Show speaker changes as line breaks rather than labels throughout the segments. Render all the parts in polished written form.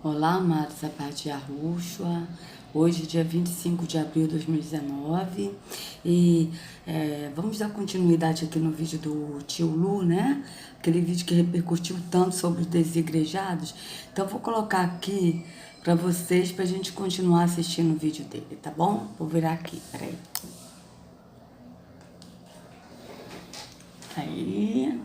Olá, amados, a paz de Yahushua. Hoje, dia 25 de abril de 2019. E vamos dar continuidade aqui no vídeo do tio Lu, né? Aquele vídeo que repercutiu tanto sobre os desigrejados. Então, vou colocar aqui para vocês, para a gente continuar assistindo o vídeo dele, tá bom? Vou virar aqui, peraí. Aí...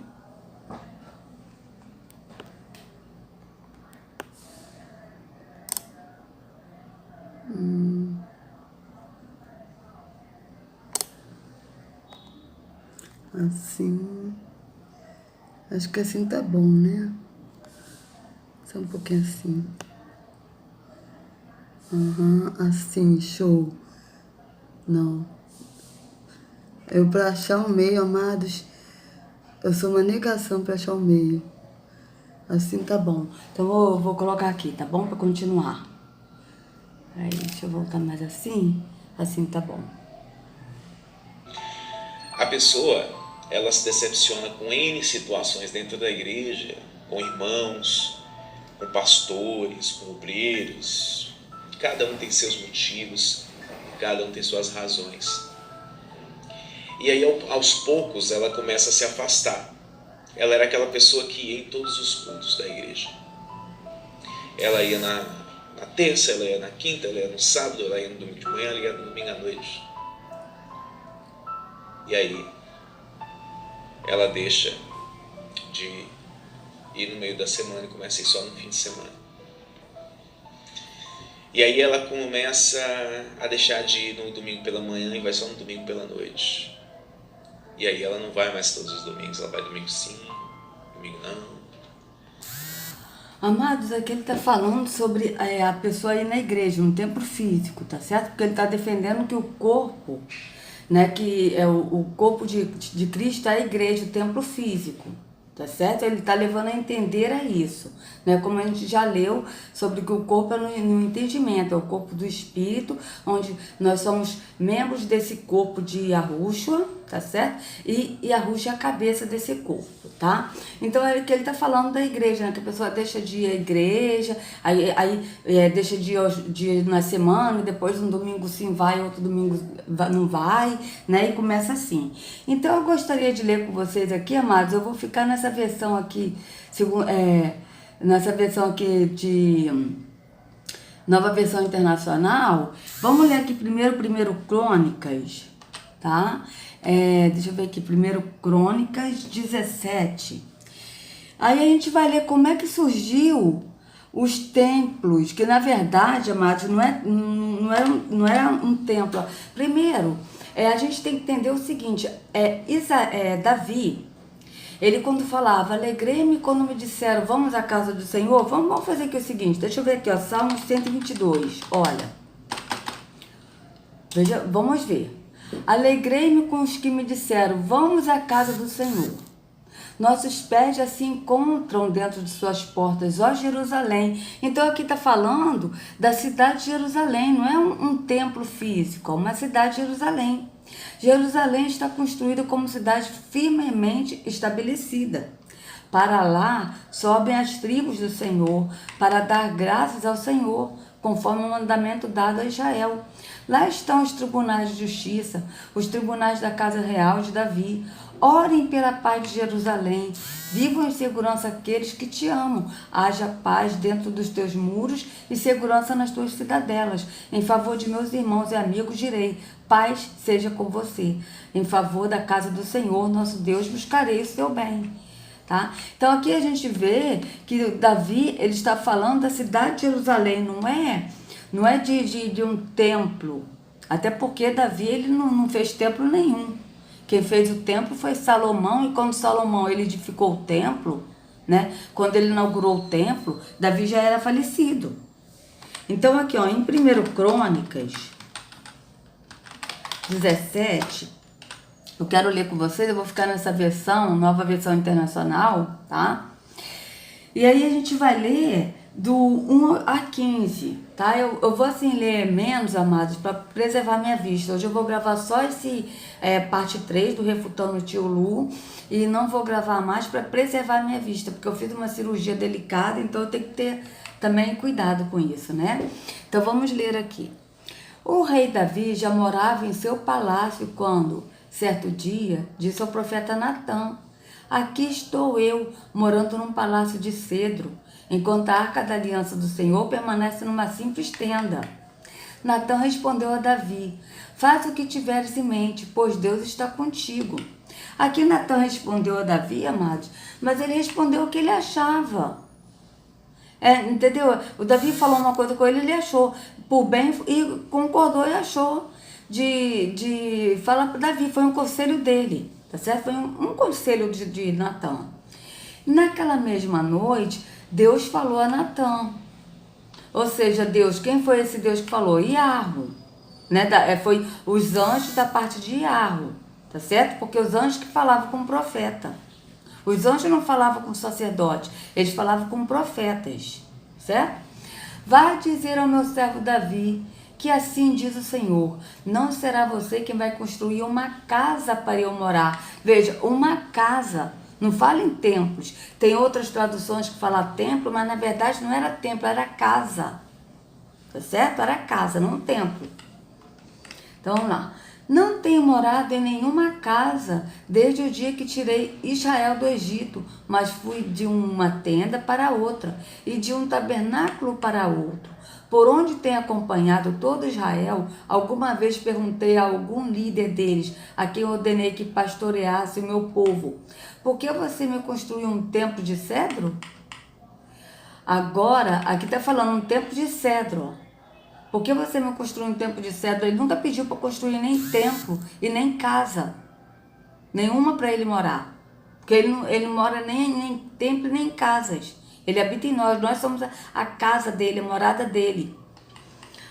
Assim, acho que assim tá bom, né? Só um pouquinho assim. Assim, show. Não. Eu pra achar o meio, amados, eu sou uma negação pra achar o meio. Assim tá bom. Então vou colocar aqui, tá bom? Pra continuar. Aí, deixa eu voltar mais assim. Assim tá bom.
A pessoa, ela se decepciona com N situações dentro da igreja, com irmãos, com pastores, com obreiros. Cada um tem seus motivos, cada um tem suas razões. E aí, aos poucos, ela começa a se afastar. Ela era aquela pessoa que ia em todos os cultos da igreja. Ela ia na terça, ela ia na quinta, ela ia no sábado, ela ia no domingo de manhã, ela ia no domingo à noite. E aí, ela deixa de ir no meio da semana e começa a ir só no fim de semana. E aí ela começa a deixar de ir no domingo pela manhã e vai só no domingo pela noite. E aí ela não vai mais todos os domingos, ela vai domingo sim, domingo não.
Amados, aqui ele tá falando sobre a pessoa ir na igreja, no templo físico, tá certo? Porque ele tá defendendo que o corpo, né, que é o corpo de Cristo é a igreja, o templo físico, tá certo? Ele tá levando a entender a isso, né? Como a gente já leu sobre que o corpo é no entendimento, é o corpo do espírito, onde nós somos membros desse corpo de Yahushua, tá certo? E Yahushua é a cabeça desse corpo, tá? Então é que ele tá falando da igreja, né? Que a pessoa deixa de ir à igreja, aí deixa de ir na semana, e depois um domingo sim vai, outro domingo não vai, né? E começa assim. Então eu gostaria de ler com vocês aqui, amados, eu vou ficar nessa versão aqui, nessa versão aqui de Nova Versão Internacional. Vamos ler aqui primeiro Crônicas, tá? Deixa eu ver aqui, primeiro Crônicas 17. Aí a gente vai ler como é que surgiu os templos, que na verdade, amados, não era um templo. Primeiro, a gente tem que entender o seguinte, Davi, ele quando falava, alegrei-me quando me disseram, vamos à casa do Senhor, vamos fazer aqui o seguinte, deixa eu ver aqui, ó, Salmo 122, olha, veja, vamos ver. Alegrei-me com os que me disseram, vamos à casa do Senhor. Nossos pés já se encontram dentro de suas portas, ó Jerusalém. Então aqui está falando da cidade de Jerusalém, não é um templo físico, é uma cidade de Jerusalém. Jerusalém está construída como cidade firmemente estabelecida. Para lá sobem as tribos do Senhor, para dar graças ao Senhor, conforme o mandamento dado a Israel. Lá estão os tribunais de justiça, os tribunais da casa real de Davi. Orem pela paz de Jerusalém, vivam em segurança aqueles que te amam. Haja paz dentro dos teus muros e segurança nas tuas cidadelas. Em favor de meus irmãos e amigos direi, paz seja com você. Em favor da casa do Senhor, nosso Deus, buscarei o seu bem. Tá? Então aqui a gente vê que Davi, ele está falando da cidade de Jerusalém, não é de um templo. Até porque Davi, ele não fez templo nenhum. Quem fez o templo foi Salomão, e quando Salomão ele edificou o templo, né? Quando ele inaugurou o templo, Davi já era falecido. Então aqui, ó, em 1 Crônicas 17, eu quero ler com vocês, eu vou ficar nessa versão, Nova Versão Internacional, tá? E aí a gente vai ler do 1 a 15, tá? Eu vou assim ler menos, amados, para preservar minha vista. Hoje eu vou gravar só esse parte 3 do Refutando o Tio Lu e não vou gravar mais para preservar minha vista, porque eu fiz uma cirurgia delicada, então eu tenho que ter também cuidado com isso, né? Então vamos ler aqui. O rei Davi já morava em seu palácio quando, certo dia, disse ao profeta Natã: aqui estou eu, morando num palácio de cedro, enquanto a arca da aliança do Senhor permanece numa simples tenda. Natã respondeu a Davi: faz o que tiveres em mente, pois Deus está contigo. Aqui Natã respondeu a Davi, amados, mas ele respondeu o que ele achava. Entendeu? O Davi falou uma coisa com ele, ele achou por bem e concordou e achou de falar para Davi. Foi um conselho dele, tá certo? Foi um conselho de Natã. Naquela mesma noite, Deus falou a Natã. Ou seja, Deus, quem foi esse Deus que falou? Iarro, né? Foi os anjos da parte de Iarro, tá certo? Porque os anjos que falavam com o profeta. Os anjos não falavam com sacerdotes, eles falavam com profetas, certo? Vai dizer ao meu servo Davi que assim diz o Senhor: não será você quem vai construir uma casa para eu morar. Veja, uma casa, não fala em templos. Tem outras traduções que falam templo, mas na verdade não era templo, era casa, tá certo? Era casa, não um templo. Então vamos lá. Não tenho morado em nenhuma casa desde o dia que tirei Israel do Egito, mas fui de uma tenda para outra e de um tabernáculo para outro. Por onde tenho acompanhado todo Israel, alguma vez perguntei a algum líder deles, a quem ordenei que pastoreasse o meu povo: por que você me construiu um templo de cedro? Agora, aqui está falando um templo de cedro, ó. Por que você me construiu um templo de cedro? Ele nunca pediu para construir nem templo e nem casa. Nenhuma para ele morar. Porque ele não mora nem em templo nem em casas. Ele habita em nós. Nós somos a casa dele, a morada dele.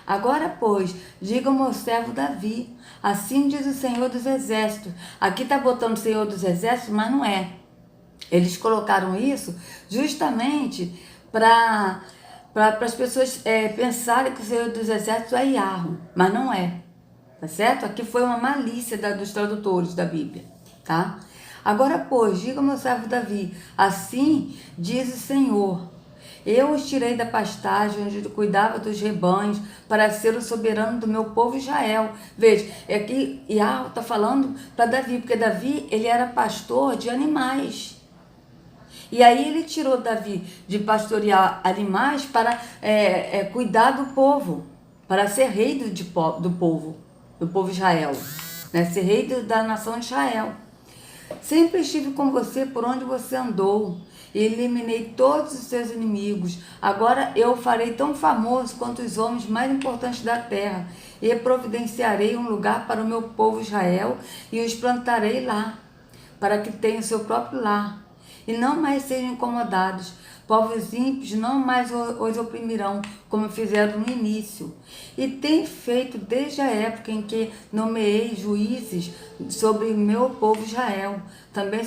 Agora, pois, diga ao meu servo Davi: assim diz o Senhor dos Exércitos. Aqui está botando Senhor dos Exércitos, mas não é. Eles colocaram isso justamente para as pessoas pensarem que o Senhor dos Exércitos é Iarro, mas não é, tá certo? Aqui foi uma malícia dos tradutores da Bíblia, tá? Agora, pois, diga ao meu servo Davi: assim diz o Senhor: eu os tirei da pastagem onde cuidava dos rebanhos para ser o soberano do meu povo Israel. Veja, aqui Iarro está falando para Davi, porque Davi, ele era pastor de animais. E aí ele tirou Davi de pastorear animais para cuidar do povo, para ser rei do povo Israel, né? Ser rei da nação de Israel. Sempre estive com você por onde você andou e eliminei todos os seus inimigos. Agora eu o farei tão famoso quanto os homens mais importantes da terra e providenciarei um lugar para o meu povo Israel e os plantarei lá, para que tenham seu próprio lar e não mais sejam incomodados. Povos ímpios não mais os oprimirão, como fizeram no início. E tem feito desde a época em que nomeei juízes sobre o meu povo Israel. Também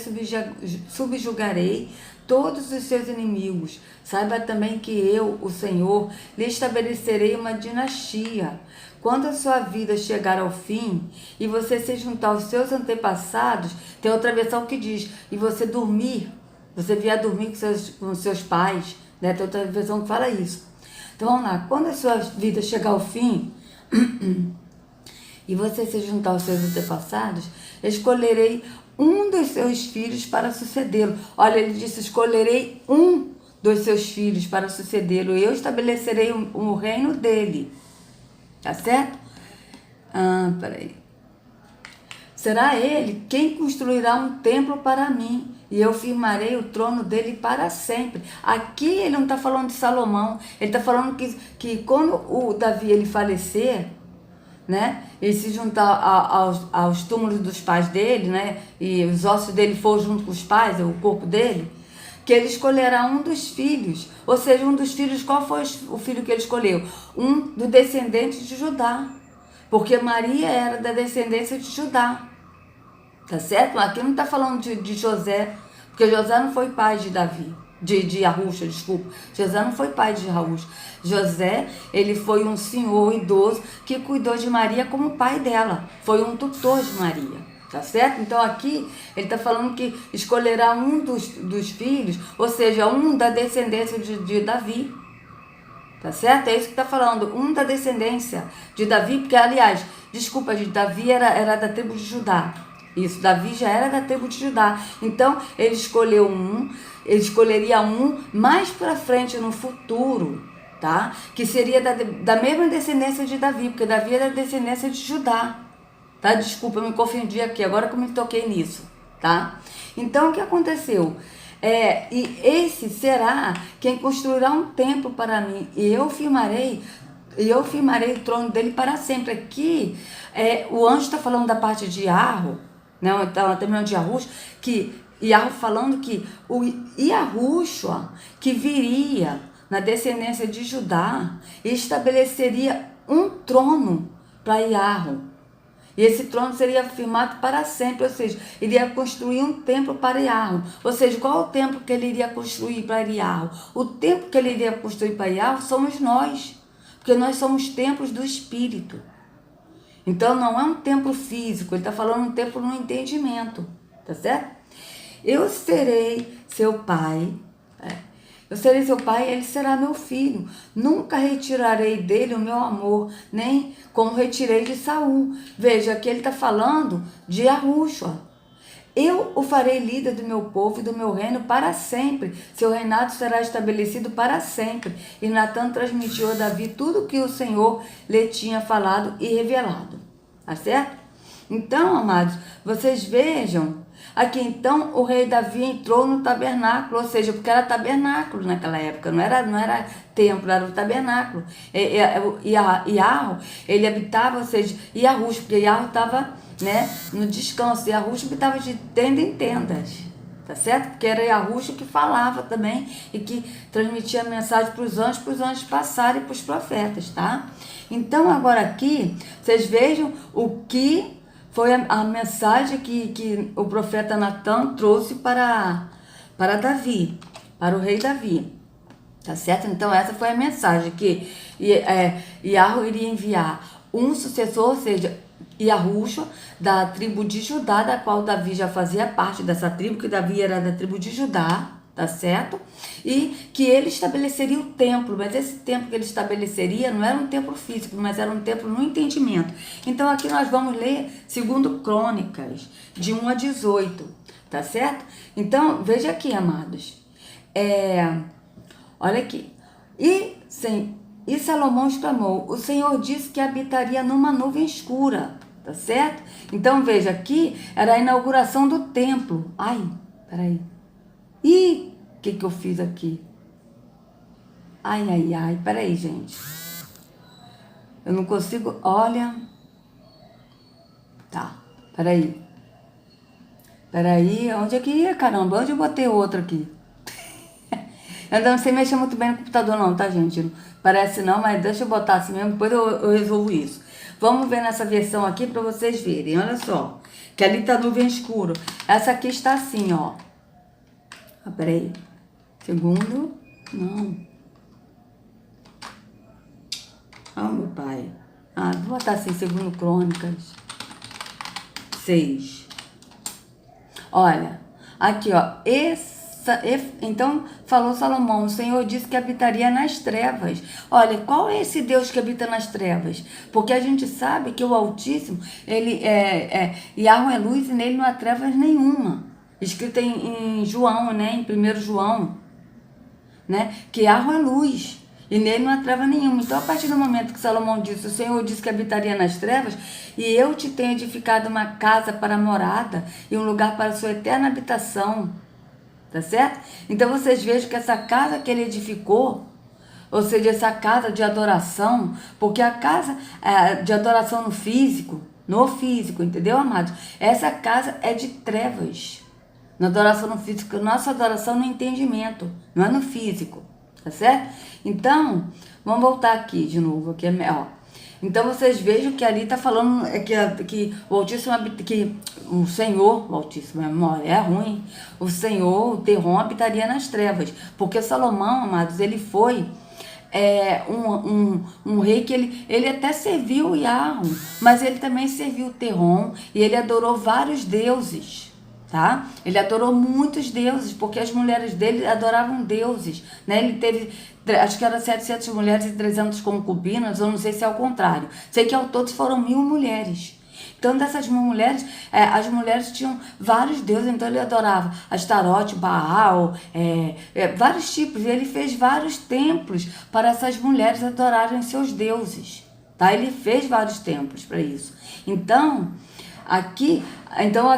subjugarei todos os seus inimigos. Saiba também que eu, o Senhor, lhe estabelecerei uma dinastia. Quando a sua vida chegar ao fim e você se juntar aos seus antepassados, tem outra versão que diz: e você dormir, você vier dormir com seus pais, né? Tem outra versão que fala isso. Então vamos lá. Quando a sua vida chegar ao fim e você se juntar aos seus antepassados, escolherei um dos seus filhos para sucedê-lo. Olha, ele disse: escolherei um dos seus filhos para sucedê-lo. Eu estabelecerei o reino dele. Tá certo? Peraí. Será ele quem construirá um templo para mim, e eu firmarei o trono dele para sempre. Aqui ele não está falando de Salomão, ele está falando que quando o Davi ele falecer, né, ele se juntar aos túmulos dos pais dele, né, e os ossos dele for junto com os pais, o corpo dele, que ele escolherá um dos filhos. Ou seja, um dos filhos, qual foi o filho que ele escolheu? Um do descendente de Judá, porque Maria era da descendência de Judá. Tá certo? Aqui não está falando de José, porque José não foi pai de Davi, de Arruxa, desculpa. José não foi pai de Arruxa. José, ele foi um senhor idoso que cuidou de Maria como pai dela. Foi um tutor de Maria, tá certo? Então aqui ele está falando que escolherá um dos filhos, ou seja, um da descendência de Davi. Tá certo? É isso que está falando. Um da descendência de Davi, porque, aliás, desculpa, gente, Davi era da tribo de Judá. Isso, Davi já era da tribo de Judá. Então, ele escolheria um mais para frente no futuro, tá? Que seria da mesma descendência de Davi, porque Davi era da descendência de Judá. Tá? Desculpa, eu me confundi aqui, agora que eu me toquei nisso, tá? Então, o que aconteceu? E esse será quem construirá um templo para mim, e eu firmarei o trono dele para sempre. Aqui, o anjo está falando da parte de Yarro, né? Então, também de Yahushua, que Yarro falando que o Yahushua, que viria na descendência de Judá, estabeleceria um trono para Yarro. E esse trono seria firmado para sempre, ou seja, iria construir um templo para Yarro. Ou seja, qual é o templo que ele iria construir para Yarro? O templo que ele iria construir para Yarro somos nós, porque nós somos templos do Espírito. Então não é um templo físico, ele está falando um templo no entendimento, tá certo? Eu serei seu pai, eu serei seu pai, ele será meu filho. Nunca retirarei dele o meu amor, nem como retirei de Saul. Veja, aqui ele está falando de Yahushua. Eu o farei líder do meu povo e do meu reino para sempre. Seu reinado será estabelecido para sempre. E Natan transmitiu a Davi tudo o que o Senhor lhe tinha falado e revelado. Tá certo? Então, amados, vocês vejam. Aqui, então, o rei Davi entrou no tabernáculo, ou seja, porque era tabernáculo naquela época, não era templo, era o tabernáculo. Yarro, ele habitava, ou seja, Yahushua, porque Yarro estava, né, no descanso, e Yahushua estava de tenda em tendas, tá certo? Porque era Yahushua que falava também e que transmitia a mensagem para os anjos passarem para os profetas, tá? Então, agora aqui, vocês vejam o que foi a mensagem que o profeta Natan trouxe para Davi, para o rei Davi, tá certo? Então essa foi a mensagem, que Yarro iria enviar um sucessor, ou seja, Yahushua, da tribo de Judá, da qual Davi já fazia parte dessa tribo, que Davi era da tribo de Judá, tá certo? E que ele estabeleceria o templo, mas esse templo que ele estabeleceria não era um templo físico, mas era um templo no entendimento. Então aqui nós vamos ler 2 Crônicas, de 1 a 18, tá certo? Então, veja aqui, amados. Olha aqui. E Salomão exclamou: o Senhor disse que habitaria numa nuvem escura, tá certo? Então, veja, aqui era a inauguração do templo. Ai, peraí. Ih, o que eu fiz aqui? Ai, peraí, gente. Eu não consigo, olha. Tá, peraí, onde é que ia, caramba? Onde eu botei outro aqui? Eu não sei mexer muito bem no computador não, tá, gente? Parece não, mas deixa eu botar assim mesmo, depois eu resolvo isso. Vamos ver nessa versão aqui para vocês verem, olha só. Que ali tá nuvem escuro. Essa aqui está assim, ó. Peraí. Segundo. Não. Meu pai. Vou botar assim, 2 Crônicas 6. Olha. Aqui, ó. Então, falou Salomão: o Senhor disse que habitaria nas trevas. Olha, qual é esse Deus que habita nas trevas? Porque a gente sabe que o Altíssimo, ele Yahweh é luz e nele não há trevas nenhuma. Escrito em João, né? Em 1 João, né? Que Yahweh é luz e nele não há treva nenhuma. Então, a partir do momento que Salomão disse: o Senhor disse que habitaria nas trevas, e eu te tenho edificado uma casa para morada e um lugar para sua eterna habitação, tá certo? Então, vocês vejam que essa casa que ele edificou, ou seja, essa casa de adoração, porque a casa de adoração no físico, entendeu, amados? Essa casa é de trevas. Na adoração no físico, nossa adoração no entendimento, não é no físico, tá certo? Então, vamos voltar aqui de novo, aqui Então vocês vejam que ali está falando que o Altíssimo, que o Senhor, o Altíssimo, é ruim, o Senhor, o Terron, habitaria nas trevas, porque Salomão, amados, ele foi um rei que ele até serviu o Yarro, mas ele também serviu o Terron, e ele adorou vários deuses. tá? Ele adorou muitos deuses, porque as mulheres dele adoravam deuses, né? Ele teve, acho que era 700 mulheres e 300 concubinas, eu não sei se é o contrário. Sei que ao todo foram 1000 mulheres. Então, dessas 1000 mulheres, as mulheres tinham vários deuses, então ele adorava Astarote, Baal, vários tipos. E ele fez vários templos para essas mulheres adorarem seus deuses, tá? Ele fez vários templos para isso. Então, aqui,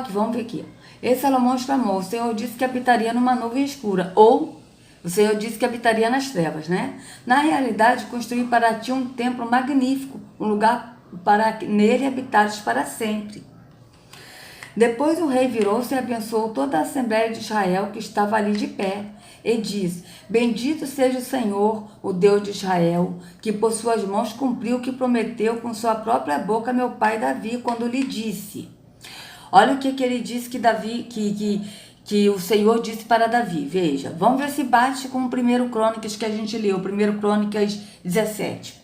vamos ver aqui. Esse Salomão exclamou: o Senhor disse que habitaria numa nuvem escura, ou o Senhor disse que habitaria nas trevas, né? Na realidade, construí para ti um templo magnífico, um lugar para nele habitares para sempre. Depois o rei virou-se e abençoou toda a Assembleia de Israel que estava ali de pé, e disse: bendito seja o Senhor, o Deus de Israel, que por suas mãos cumpriu o que prometeu com sua própria boca a meu pai Davi, quando lhe disse. Olha o que ele disse que Davi, que o Senhor disse para Davi. Veja, vamos ver se bate com o 1 Crônicas que a gente leu, 1 Crônicas 17.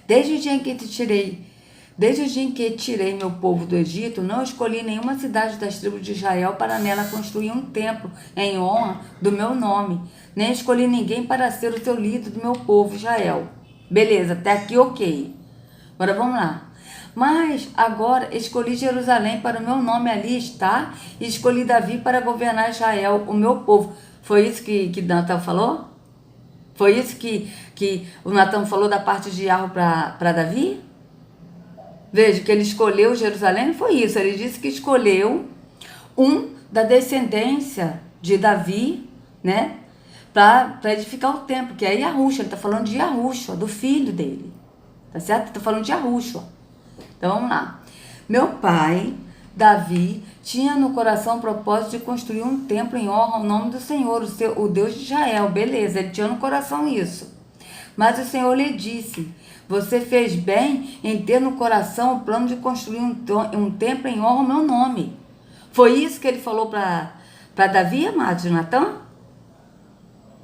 Desde o dia em que tirei meu povo do Egito, não escolhi nenhuma cidade das tribos de Israel para nela construir um templo em honra do meu nome, nem escolhi ninguém para ser o seu líder do meu povo Israel. Beleza, até aqui ok. Agora vamos lá. Mas agora escolhi Jerusalém para o meu nome ali está, e escolhi Davi para governar Israel, o meu povo. Foi isso que Natan falou? Foi isso que o Natan falou da parte de Yarro para Davi? Veja que ele escolheu Jerusalém, não foi isso. Ele disse que escolheu um da descendência de Davi, né? Para edificar o templo, que é Yahushua. Ele está falando de Yahushua, do filho dele. Tá certo? Ele está falando de Yahushua. Então vamos lá. Meu pai, Davi, tinha no coração o propósito de construir um templo em honra ao nome do Senhor, o Deus de Israel. Beleza, ele tinha no coração isso. Mas o Senhor lhe disse: você fez bem em ter no coração o plano de construir um templo em honra ao meu nome. Foi isso que ele falou para Davi, amado Natan?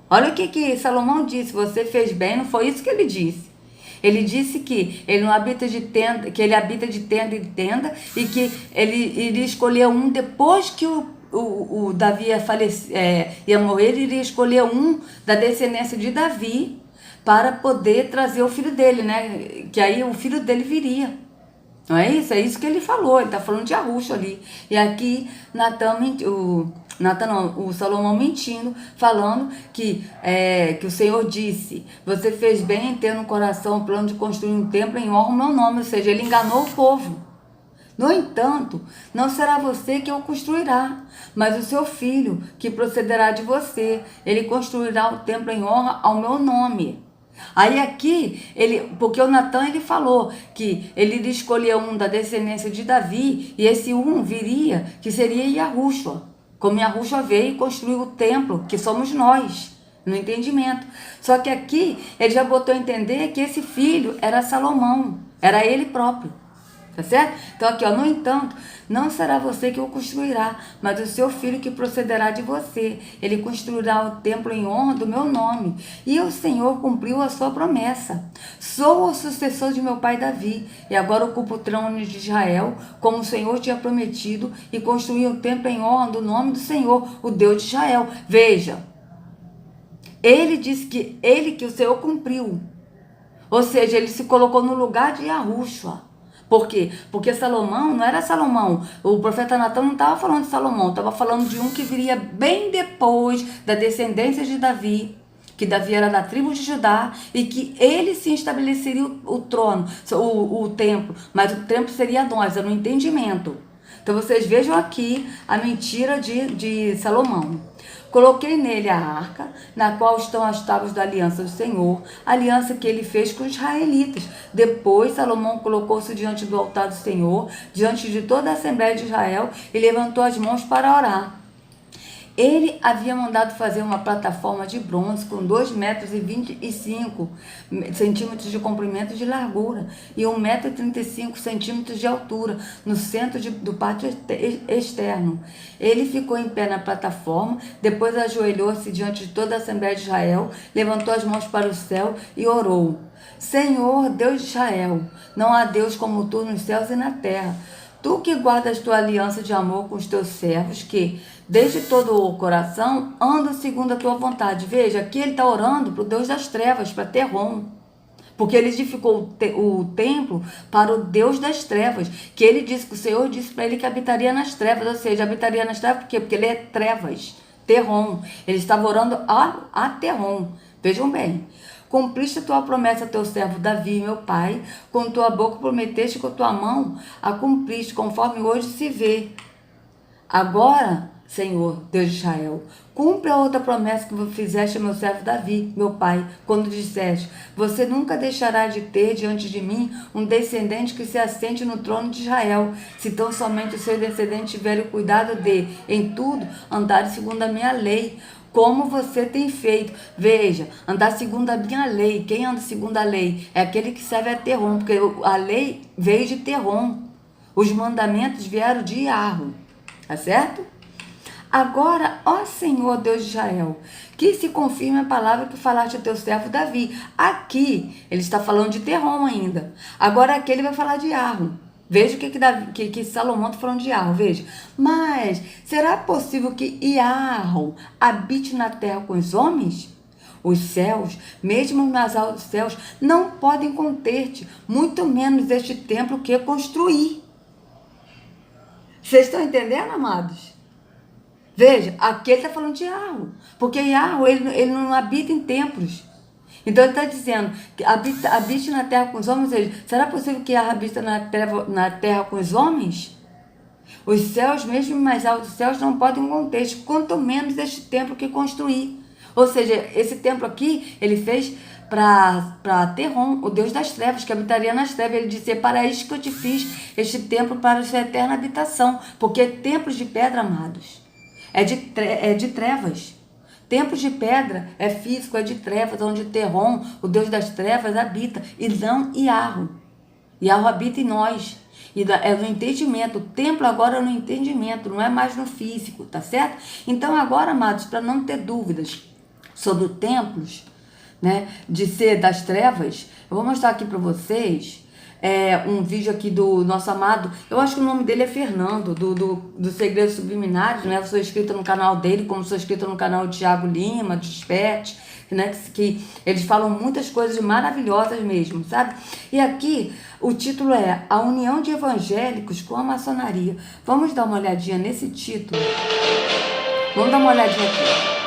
Olha o que Salomão disse: você fez bem, não foi isso que ele disse. Ele disse que ele não habita de tenda, que ele habita de tenda em tenda, e que ele iria escolher um depois que o Davi ia morrer, ele iria escolher um da descendência de Davi para poder trazer o filho dele, né? Que aí o filho dele viria. Não é isso? É isso que ele falou. Ele está falando de Yahushua ali. E aqui o Salomão mentindo, falando que o Senhor disse: você fez bem em ter no coração o plano de construir um templo em honra ao meu nome. Ou seja, ele enganou o povo. No entanto, não será você que o construirá, mas o seu filho, que procederá de você. Ele construirá o templo em honra ao meu nome. Aí aqui, porque o Natan ele falou que ele iria escolher um da descendência de Davi, e esse um viria, que seria Yahushua. Como Yahushua veio e construiu o templo, que somos nós, no entendimento. Só que aqui, ele já botou a entender que esse filho era Salomão, era ele próprio. Tá certo? Então aqui, no entanto, não será você que o construirá, mas o seu filho que procederá de você. Ele construirá o templo em honra do meu nome. E o Senhor cumpriu a sua promessa. Sou o sucessor de meu pai Davi, e agora ocupo o trono de Israel, como o Senhor tinha prometido, e construí o templo em honra do nome do Senhor, o Deus de Israel. Veja, ele disse que o Senhor cumpriu. Ou seja, ele se colocou no lugar de Yahushua. Por quê? Porque Salomão não era Salomão. O profeta Natan não estava falando de Salomão, estava falando de um que viria bem depois da descendência de Davi, que Davi era da tribo de Judá, e que ele se estabeleceria o trono, o templo, mas o templo seria nós, era um entendimento. Então vocês vejam aqui a mentira de Salomão. Coloquei nele a arca, na qual estão as tábuas da aliança do Senhor, a aliança que ele fez com os israelitas. Depois Salomão colocou-se diante do altar do Senhor, diante de toda a Assembleia de Israel, e levantou as mãos para orar. Ele havia mandado fazer uma plataforma de bronze com 2,25 metros de comprimento e de largura e 1,35 metros de altura no centro do pátio externo. Ele ficou em pé na plataforma, depois ajoelhou-se diante de toda a Assembleia de Israel, levantou as mãos para o céu e orou: Senhor, Deus de Israel, não há Deus como tu nos céus e na terra. Tu que guardas tua aliança de amor com os teus servos, que, desde todo o coração, andam segundo a tua vontade. Veja, aqui ele está orando para o Deus das trevas, para Terrom. Porque ele edificou o templo para o Deus das trevas. Que ele disse, que o Senhor disse para ele que habitaria nas trevas. Ou seja, habitaria nas trevas por quê? Porque ele é trevas, Terrom. Ele estava orando a Terrom. Vejam bem. Cumpriste a tua promessa a teu servo Davi, meu pai. Com tua boca prometeste, com tua mão a cumpriste, conforme hoje se vê. Agora, Senhor, Deus de Israel, cumpre a outra promessa que fizeste ao meu servo Davi, meu pai, quando disseste, você nunca deixará de ter diante de mim um descendente que se assente no trono de Israel, se tão somente o seu descendente tiver o cuidado de, em tudo, andar segundo a minha lei, como você tem feito. Veja, andar segundo a minha lei. Quem anda segundo a lei? É aquele que serve a Terrom, porque a lei veio de Terrom. Os mandamentos vieram de Iarro. Tá certo? Agora, ó Senhor Deus de Israel, que se confirme a palavra que falaste ao teu servo Davi. Aqui, ele está falando de Terrom ainda. Agora aqui ele vai falar de Iarro. Veja o que Salomão está falando de Iarro, veja. Mas, será possível que Iarro habite na terra com os homens? Os céus, mesmo nas altos céus, não podem conter-te, muito menos este templo que construir. Vocês estão entendendo, amados? Veja, aqui ele está falando de Iarro, porque Iarro, ele não habita em templos. Então ele está dizendo que habite na terra com os homens. Ou seja, será possível que Iarro habita na terra com os homens? Os céus, mesmo mais altos céus, não podem conter, quanto menos este templo que construir. Ou seja, esse templo aqui, ele fez para Terrom, o Deus das trevas, que habitaria nas trevas. Ele disse, para isso que eu te fiz este templo para a sua eterna habitação. Porque templos de pedra, amados, é de trevas. Templos de pedra é físico, é de trevas, onde Terrom, o Deus das trevas, habita, e não Iarro. Iarro habita em nós. E é no entendimento. O templo agora é no entendimento, não é mais no físico, tá certo? Então agora, amados, para não ter dúvidas sobre os templos, né, de ser das trevas, eu vou mostrar aqui para vocês um vídeo aqui do nosso amado, eu acho que o nome dele é Fernando, do Segredos Subliminares, né? Eu sou inscrita no canal dele, como sou inscrita no canal de Thiago Lima, de Spet, né? Que eles falam muitas coisas maravilhosas mesmo, sabe? E aqui o título é A União de Evangélicos com a Maçonaria. Vamos dar uma olhadinha nesse título? Vamos dar uma olhadinha aqui.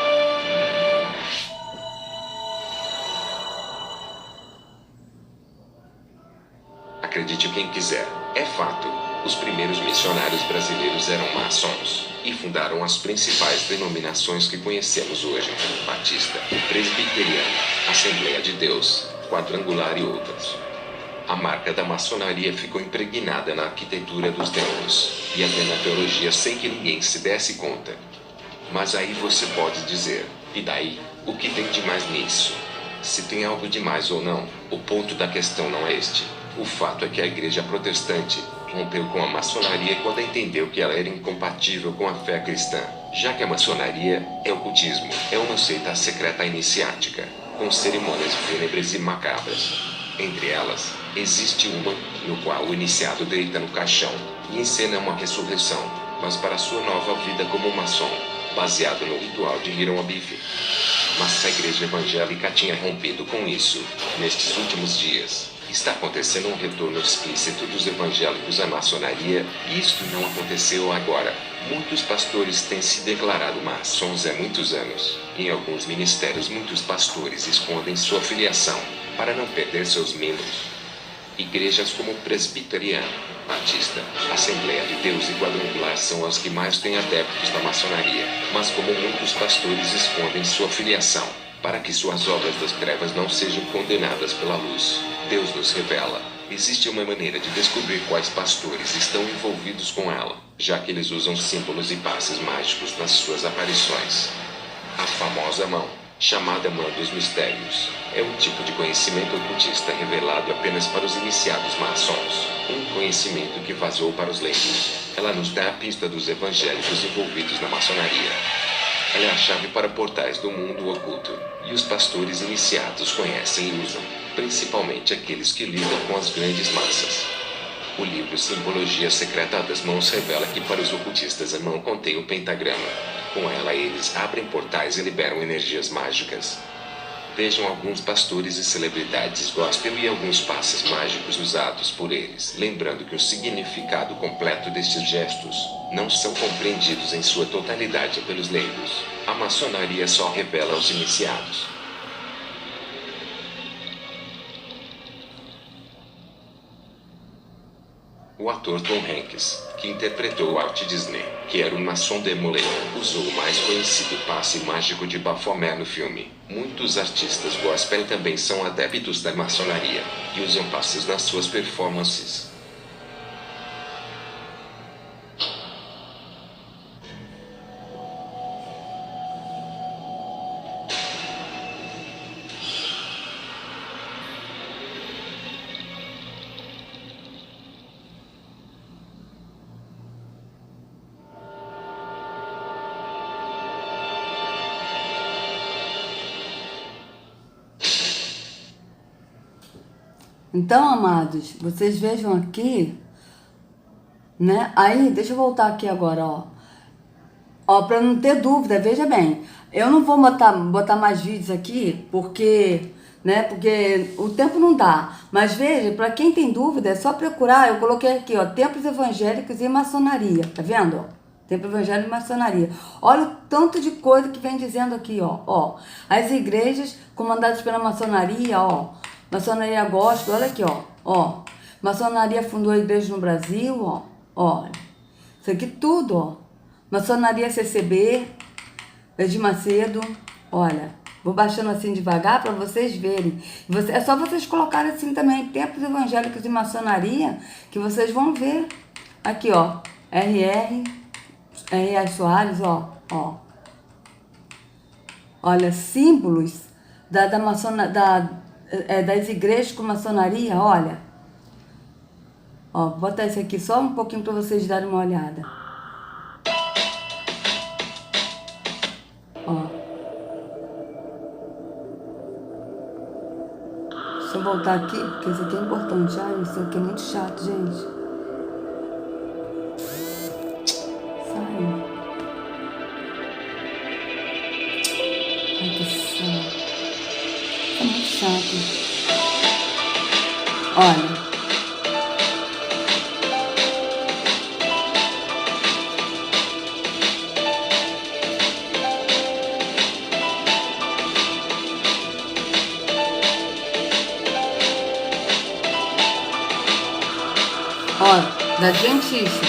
Acredite quem quiser, é fato. Os primeiros missionários brasileiros eram maçons e fundaram as principais denominações que conhecemos hoje: Batista, Presbiteriano, Assembleia de Deus, Quadrangular e outras. A marca da maçonaria ficou impregnada na arquitetura dos templos e até na teologia sem que ninguém se desse conta. Mas aí você pode dizer, e daí? O que tem de mais nisso? Se tem algo de mais ou não, o ponto da questão não é este. O fato é que a igreja protestante rompeu com a maçonaria quando entendeu que ela era incompatível com a fé cristã, já que a maçonaria é ocultismo, é uma seita secreta iniciática, com cerimônias fúnebres e macabras. Entre elas, existe uma, no qual o iniciado deita no caixão e encena uma ressurreição, mas para sua nova vida como maçom, baseado no ritual de Hiram Abiff. Mas a igreja evangélica tinha rompido com isso. Nestes últimos dias, está acontecendo um retorno explícito dos evangélicos à maçonaria, e isto não aconteceu agora. Muitos pastores têm se declarado maçons há muitos anos. Em alguns ministérios, muitos pastores escondem sua filiação, para não perder seus membros. Igrejas como Presbiteriano, Batista, Assembleia de Deus e Quadrangular são as que mais têm adeptos da maçonaria, mas como muitos pastores escondem sua filiação, para que suas obras das trevas não sejam condenadas pela luz, Deus nos revela. Existe uma maneira de descobrir quais pastores estão envolvidos com ela, já que eles usam símbolos e passes mágicos nas suas aparições. A famosa mão, chamada Mão dos Mistérios, é um tipo de conhecimento ocultista revelado apenas para os iniciados maçons, um conhecimento que vazou para os leigos. Ela nos dá a pista dos evangélicos envolvidos na maçonaria. Ela é a chave para portais do mundo oculto, e os pastores iniciados conhecem e usam, principalmente aqueles que lidam com as grandes massas. O livro Simbologia Secreta das Mãos revela que para os ocultistas a mão contém o pentagrama. Com ela eles abrem portais e liberam energias mágicas. Vejam alguns pastores e celebridades gospel e alguns passes mágicos usados por eles, lembrando que o significado completo destes gestos não são compreendidos em sua totalidade pelos leigos. A maçonaria só revela aos iniciados. O ator Tom Hanks, que interpretou Walt Disney, que era um maçom demolidor, usou o mais conhecido passe mágico de Baphomet no filme. Muitos artistas gospel também são adeptos da maçonaria e usam passes nas suas performances.
Então, amados, vocês vejam aqui, né? Aí, deixa eu voltar aqui agora, ó. Ó, pra não ter dúvida, veja bem. Eu não vou botar mais vídeos aqui, porque, né? Porque o tempo não dá. Mas veja, pra quem tem dúvida, é só procurar. Eu coloquei aqui, ó, templos evangélicos e maçonaria. Tá vendo, ó? Templo evangélico e maçonaria. Olha o tanto de coisa que vem dizendo aqui, ó. Ó, as igrejas comandadas pela maçonaria, ó. Maçonaria gospel, olha aqui, ó. Maçonaria fundou a igreja no Brasil, ó. Olha. Isso aqui tudo, ó. Maçonaria CCB, Edir Macedo, olha. Vou baixando assim devagar para vocês verem. É só vocês colocarem assim também, templos evangélicos e maçonaria, que vocês vão ver. Aqui, ó. R.A. Soares, ó. Olha, símbolos das igrejas com maçonaria, olha. Ó, vou botar esse aqui só um pouquinho para vocês darem uma olhada. Ó. Deixa eu voltar aqui, porque isso aqui é importante. Ai, isso aqui é muito chato, gente. Sai. Ai, que chato. É muito chato. Olha. Olha, da Adventista.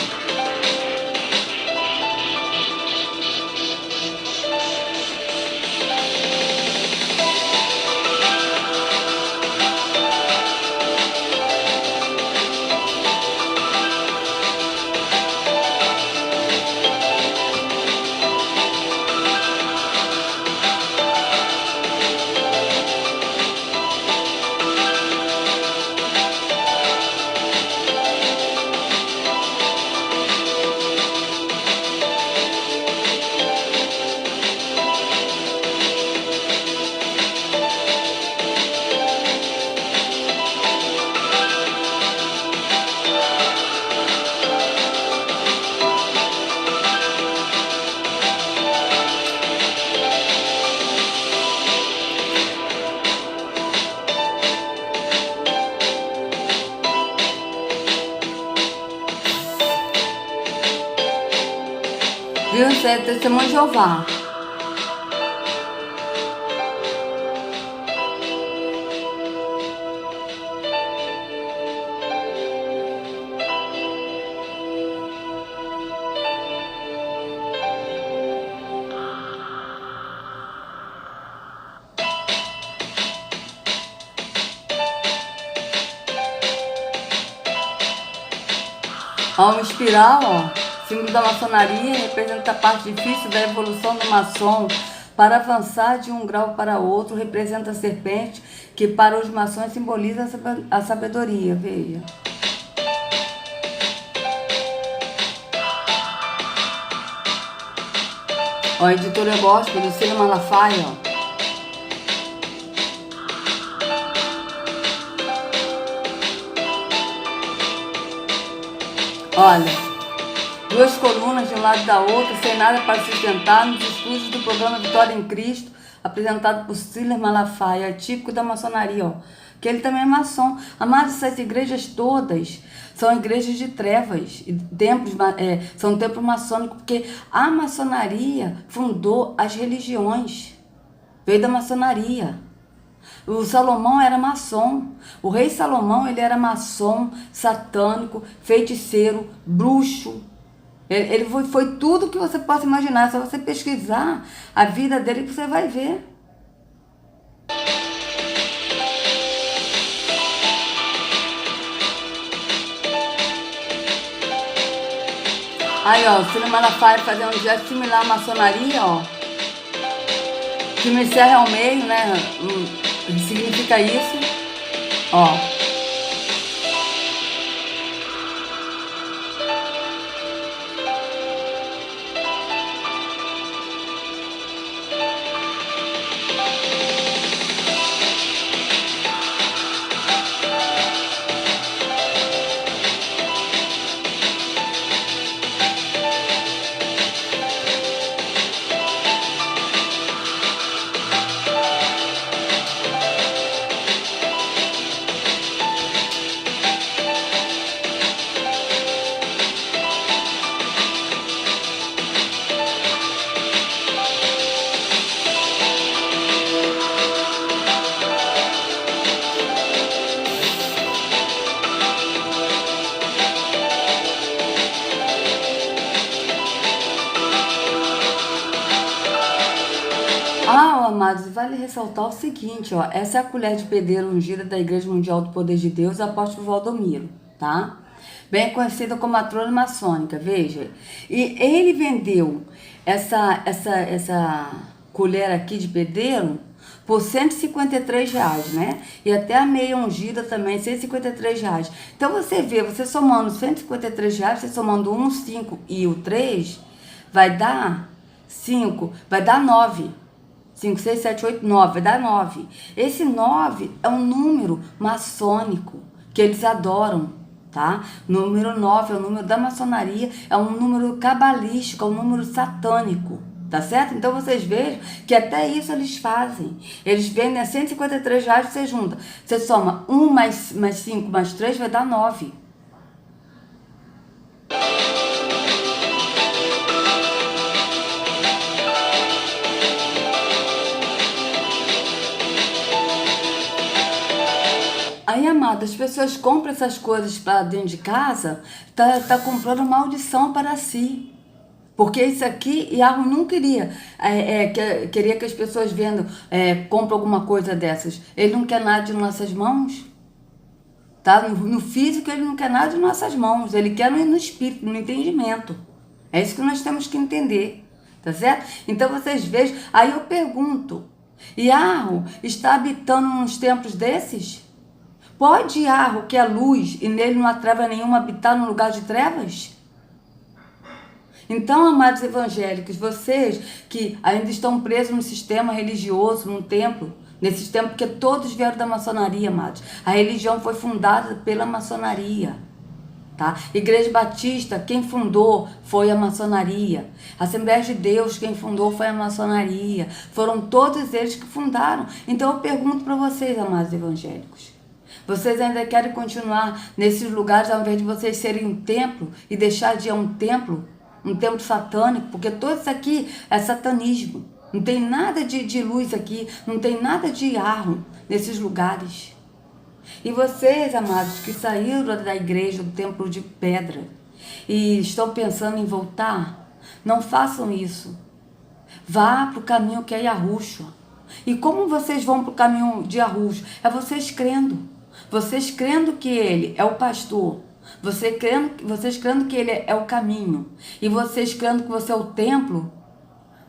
Viu? Isso é testemunho de Jeová. Ó, uma espiral, ó. Símbolo da maçonaria representa a parte difícil da evolução do maçom. Para avançar de um grau para outro, representa a serpente, que para os maçons simboliza a sabedoria. Veja. Ó, a editora gospel do Cílio Malafaia, ó. Olha, duas colunas de um lado da outra, sem nada para sustentar, nos estúdios do programa Vitória em Cristo, apresentado por Silas Malafaia, é típico da maçonaria, ó, que ele também é maçom. Amados, essas igrejas todas são igrejas de trevas, e templos, são templos maçônicos, porque a maçonaria fundou as religiões, veio da maçonaria. O Salomão era maçom. O rei Salomão, ele era maçom, satânico, feiticeiro, bruxo. Ele foi tudo que você possa imaginar. É só você pesquisar a vida dele que você vai ver. Aí, ó, o Silas Malafaia fazendo um gesto similar à maçonaria, ó. Que me encerra ao meio, né? Significa isso, ó. Ah, amados, vale ressaltar o seguinte, ó, essa é a colher de pedreiro ungida da Igreja Mundial do Poder de Deus, apóstolo Valdomiro, tá? Bem conhecida como a trona maçônica, veja. E ele vendeu essa colher aqui de pedreiro por R$ 153, né? E até a meia ungida também, R$ 153. Então você vê, você somando R$ 153, você somando 1, 5 e o 3, vai dar 5, vai dar 9. 5, 6, 7, 8, 9, vai dar 9. Esse 9 é um número maçônico que eles adoram, tá? Número 9 é o número da maçonaria, é um número cabalístico, é um número satânico, tá certo? Então vocês vejam que até isso eles fazem. Eles vendem a R$ 153, você junta. Você soma 1 mais 5 mais 3 vai dar 9. Aí, amado, as pessoas compram essas coisas para dentro de casa, tá comprando maldição para si. Porque isso aqui, Yahweh não queria, queria que as pessoas vendam, compram alguma coisa dessas. Ele não quer nada de nossas mãos, tá? No físico ele não quer nada de nossas mãos, ele quer no espírito, no entendimento. É isso que nós temos que entender, tá certo? Então vocês vejam, aí eu pergunto, Yahweh está habitando nos templos desses? Pode Yahweh, que é luz, e nele não há treva nenhuma, habitar no lugar de trevas? Então, amados evangélicos, vocês que ainda estão presos no sistema religioso, num templo, nesse sistema, porque todos vieram da maçonaria, amados. A religião foi fundada pela maçonaria, tá? Igreja Batista, quem fundou foi a maçonaria. Assembleia de Deus, quem fundou foi a maçonaria. Foram todos eles que fundaram. Então, eu pergunto para vocês, amados evangélicos, vocês ainda querem continuar nesses lugares ao invés de vocês serem um templo e deixar de ir a um templo satânico? Porque todo isso aqui é satanismo. Não tem nada de luz aqui, não tem nada de Yahweh nesses lugares. E vocês, amados, que saíram da igreja, do templo de pedra, e estão pensando em voltar, não façam isso. Vá para o caminho que é Yahushua. E como vocês vão para o caminho de Yahushua? É vocês crendo. Vocês crendo que ele é o pastor, vocês crendo que ele é o caminho, e vocês crendo que você é o templo,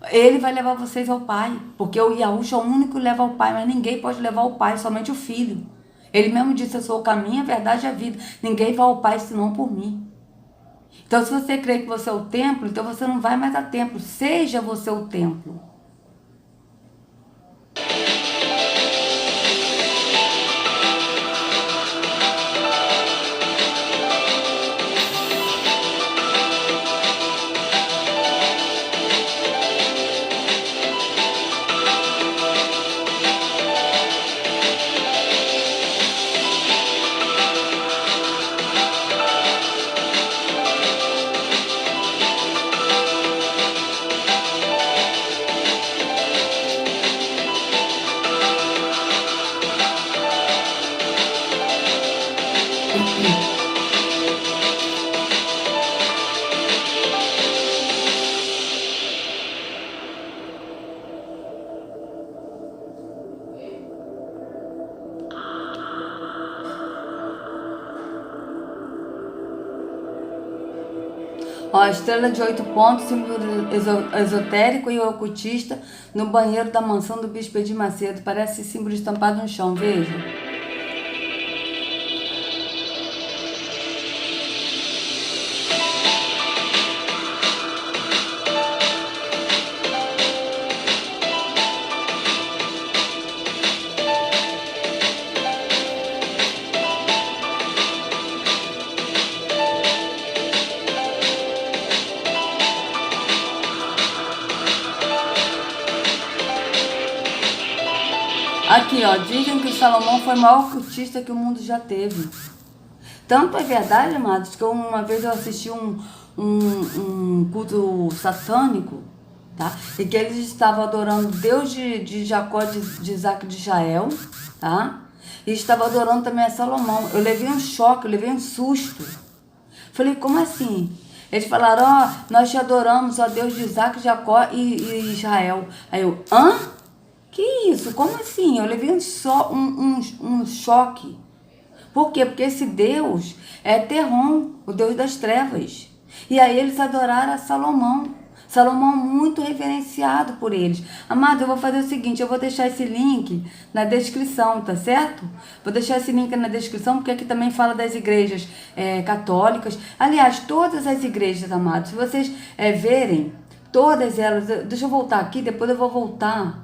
ele vai levar vocês ao Pai, porque o Yahushua é o único que leva ao Pai, mas ninguém pode levar ao Pai, somente o Filho. Ele mesmo disse, eu sou o caminho, a verdade e a vida, ninguém vai ao Pai senão por mim. Então se você crê que você é o templo, então você não vai mais a templo, seja você o templo. Ó, a estrela de 8 pontos, símbolo esotérico e ocultista, no banheiro da mansão do Bispo Edir Macedo. Parece símbolo estampado no chão, veja. Aqui, ó, dizem que Salomão foi o maior ocultista que o mundo já teve. Tanto é verdade, amados, que uma vez eu assisti um culto satânico, tá? E que eles estavam adorando Deus de Jacó, de Isaac e de Israel, tá? E estavam adorando também a Salomão. Eu levei um choque, eu levei um susto. Falei, como assim? Eles falaram, ó, nós te adoramos, ó Deus de Isaac, Jacó e Israel. Aí eu, hã? Que isso? Como assim? Eu levei um choque. Por quê? Porque esse Deus é Terron, o Deus das trevas. E aí eles adoraram a Salomão. Salomão muito reverenciado por eles. Amado, eu vou fazer o seguinte, eu vou deixar esse link na descrição, tá certo? Vou deixar esse link na descrição, porque aqui também fala das igrejas católicas. Aliás, todas as igrejas, amados, se vocês verem, todas elas... Deixa eu voltar aqui, depois eu vou voltar...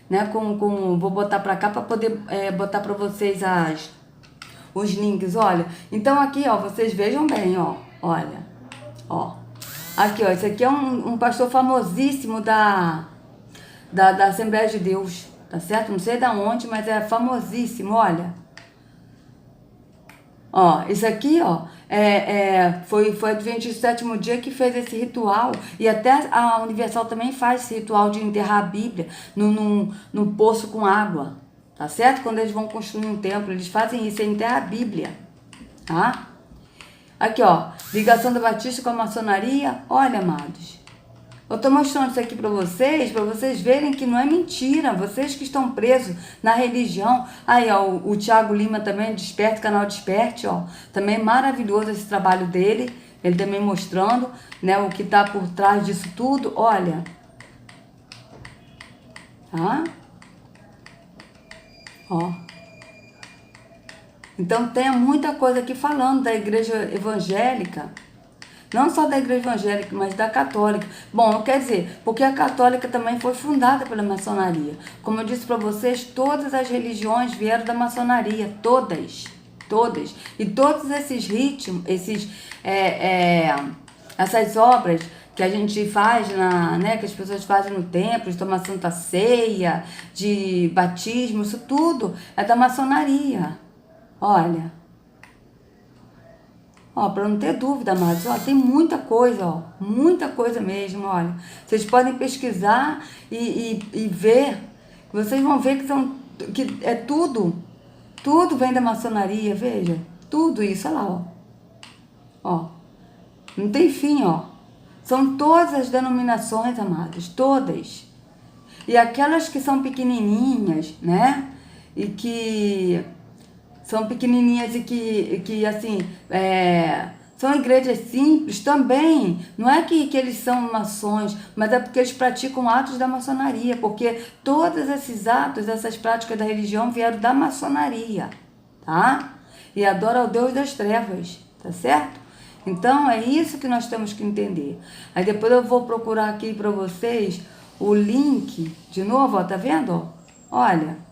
Né, vou botar para cá para poder botar para vocês os links, olha. Então aqui, ó, vocês vejam bem, ó, olha, ó. Aqui, ó, esse aqui é um pastor famosíssimo da Assembleia de Deus, tá certo? Não sei da onde, mas é famosíssimo, olha. Ó, isso aqui, ó, foi Adventista do Sétimo Dia que fez esse ritual, e até a Universal também faz esse ritual de enterrar a Bíblia no poço com água, tá certo? Quando eles vão construir um templo, eles fazem isso, enterrar a Bíblia, tá? Aqui, ó, ligação do Batista com a maçonaria, olha, amados. Eu tô mostrando isso aqui para vocês verem que não é mentira, vocês que estão presos na religião. Aí, ó, o Thiago Lima também, Desperte, canal Desperte, ó, também maravilhoso esse trabalho dele, ele também mostrando, né, o que tá por trás disso tudo, olha. Tá? Ó. Então tem muita coisa aqui falando da igreja evangélica. Não só da igreja evangélica, mas da católica. Bom, quer dizer, porque a católica também foi fundada pela maçonaria. Como eu disse para vocês, todas as religiões vieram da maçonaria. Todas. Todas. E todos esses ritmos, essas obras que a gente faz, né, que as pessoas fazem no templo, de tomar santa ceia, de batismo, isso tudo é da maçonaria. Olha. Ó, para não ter dúvida, amados, ó, tem muita coisa, ó, muita coisa mesmo, olha. Vocês podem pesquisar e ver, vocês vão ver que é tudo vem da maçonaria, veja, tudo isso, olha lá, ó, não tem fim, ó. São todas as denominações, amados, todas. E aquelas que são pequenininhas, né, e que... São pequenininhas e que assim, são igrejas simples também. Não é que eles são maçons, mas é porque eles praticam atos da maçonaria. Porque todos esses atos, essas práticas da religião vieram da maçonaria, tá? E adoram ao Deus das trevas, tá certo? Então, é isso que nós temos que entender. Aí depois eu vou procurar aqui para vocês o link, de novo, ó, tá vendo? Olha...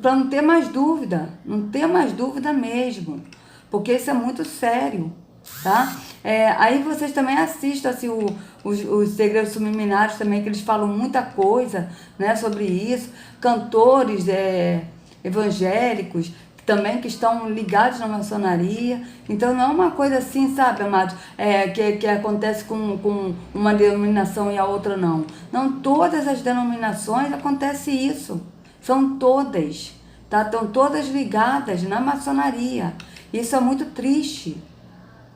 Para não ter mais dúvida, não ter mais dúvida mesmo, porque isso é muito sério, tá? Aí vocês também assistam assim, os segredos subliminares também, que eles falam muita coisa, né, sobre isso, cantores evangélicos também que estão ligados na maçonaria. Então não é uma coisa assim, sabe, amados, que acontece com uma denominação e a outra não. Não, todas as denominações acontece isso. São todas, tá? Estão todas ligadas na maçonaria. Isso é muito triste.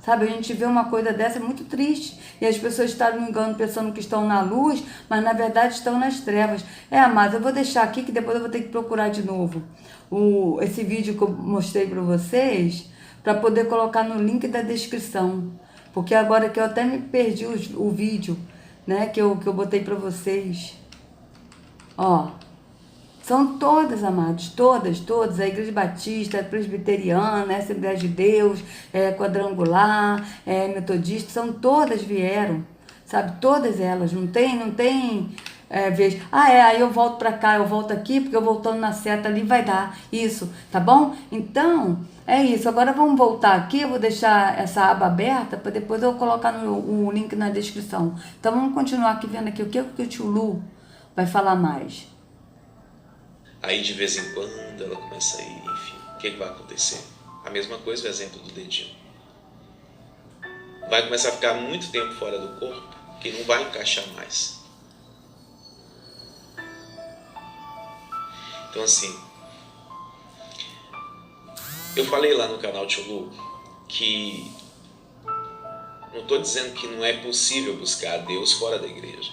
Sabe, a gente vê uma coisa dessa, é muito triste. E as pessoas estão me enganando pensando que estão na luz, mas na verdade estão nas trevas. Mas eu vou deixar aqui que depois eu vou ter que procurar de novo esse vídeo que eu mostrei para vocês, para poder colocar no link da descrição. Porque agora que eu até me perdi o vídeo, né, que eu botei para vocês. Ó. São todas, amados, todas, a Igreja Batista, a Presbiteriana, a Assembleia de Deus, Quadrangular, Metodista, são todas vieram, sabe, todas elas, não tem vez, aí eu volto pra cá, eu volto aqui, porque eu voltando na seta ali vai dar isso, tá bom? Então, é isso, agora vamos voltar aqui, eu vou deixar essa aba aberta, para depois eu colocar o link na descrição. Então vamos continuar aqui vendo aqui o que o tio Lu vai falar mais.
Aí de vez em quando ela começa a ir, enfim, o que vai acontecer? A mesma coisa o exemplo do dedinho. Vai começar a ficar muito tempo fora do corpo, que não vai encaixar mais. Então assim, eu falei lá no canal Tio Lu que não estou dizendo que não é possível buscar a Deus fora da igreja.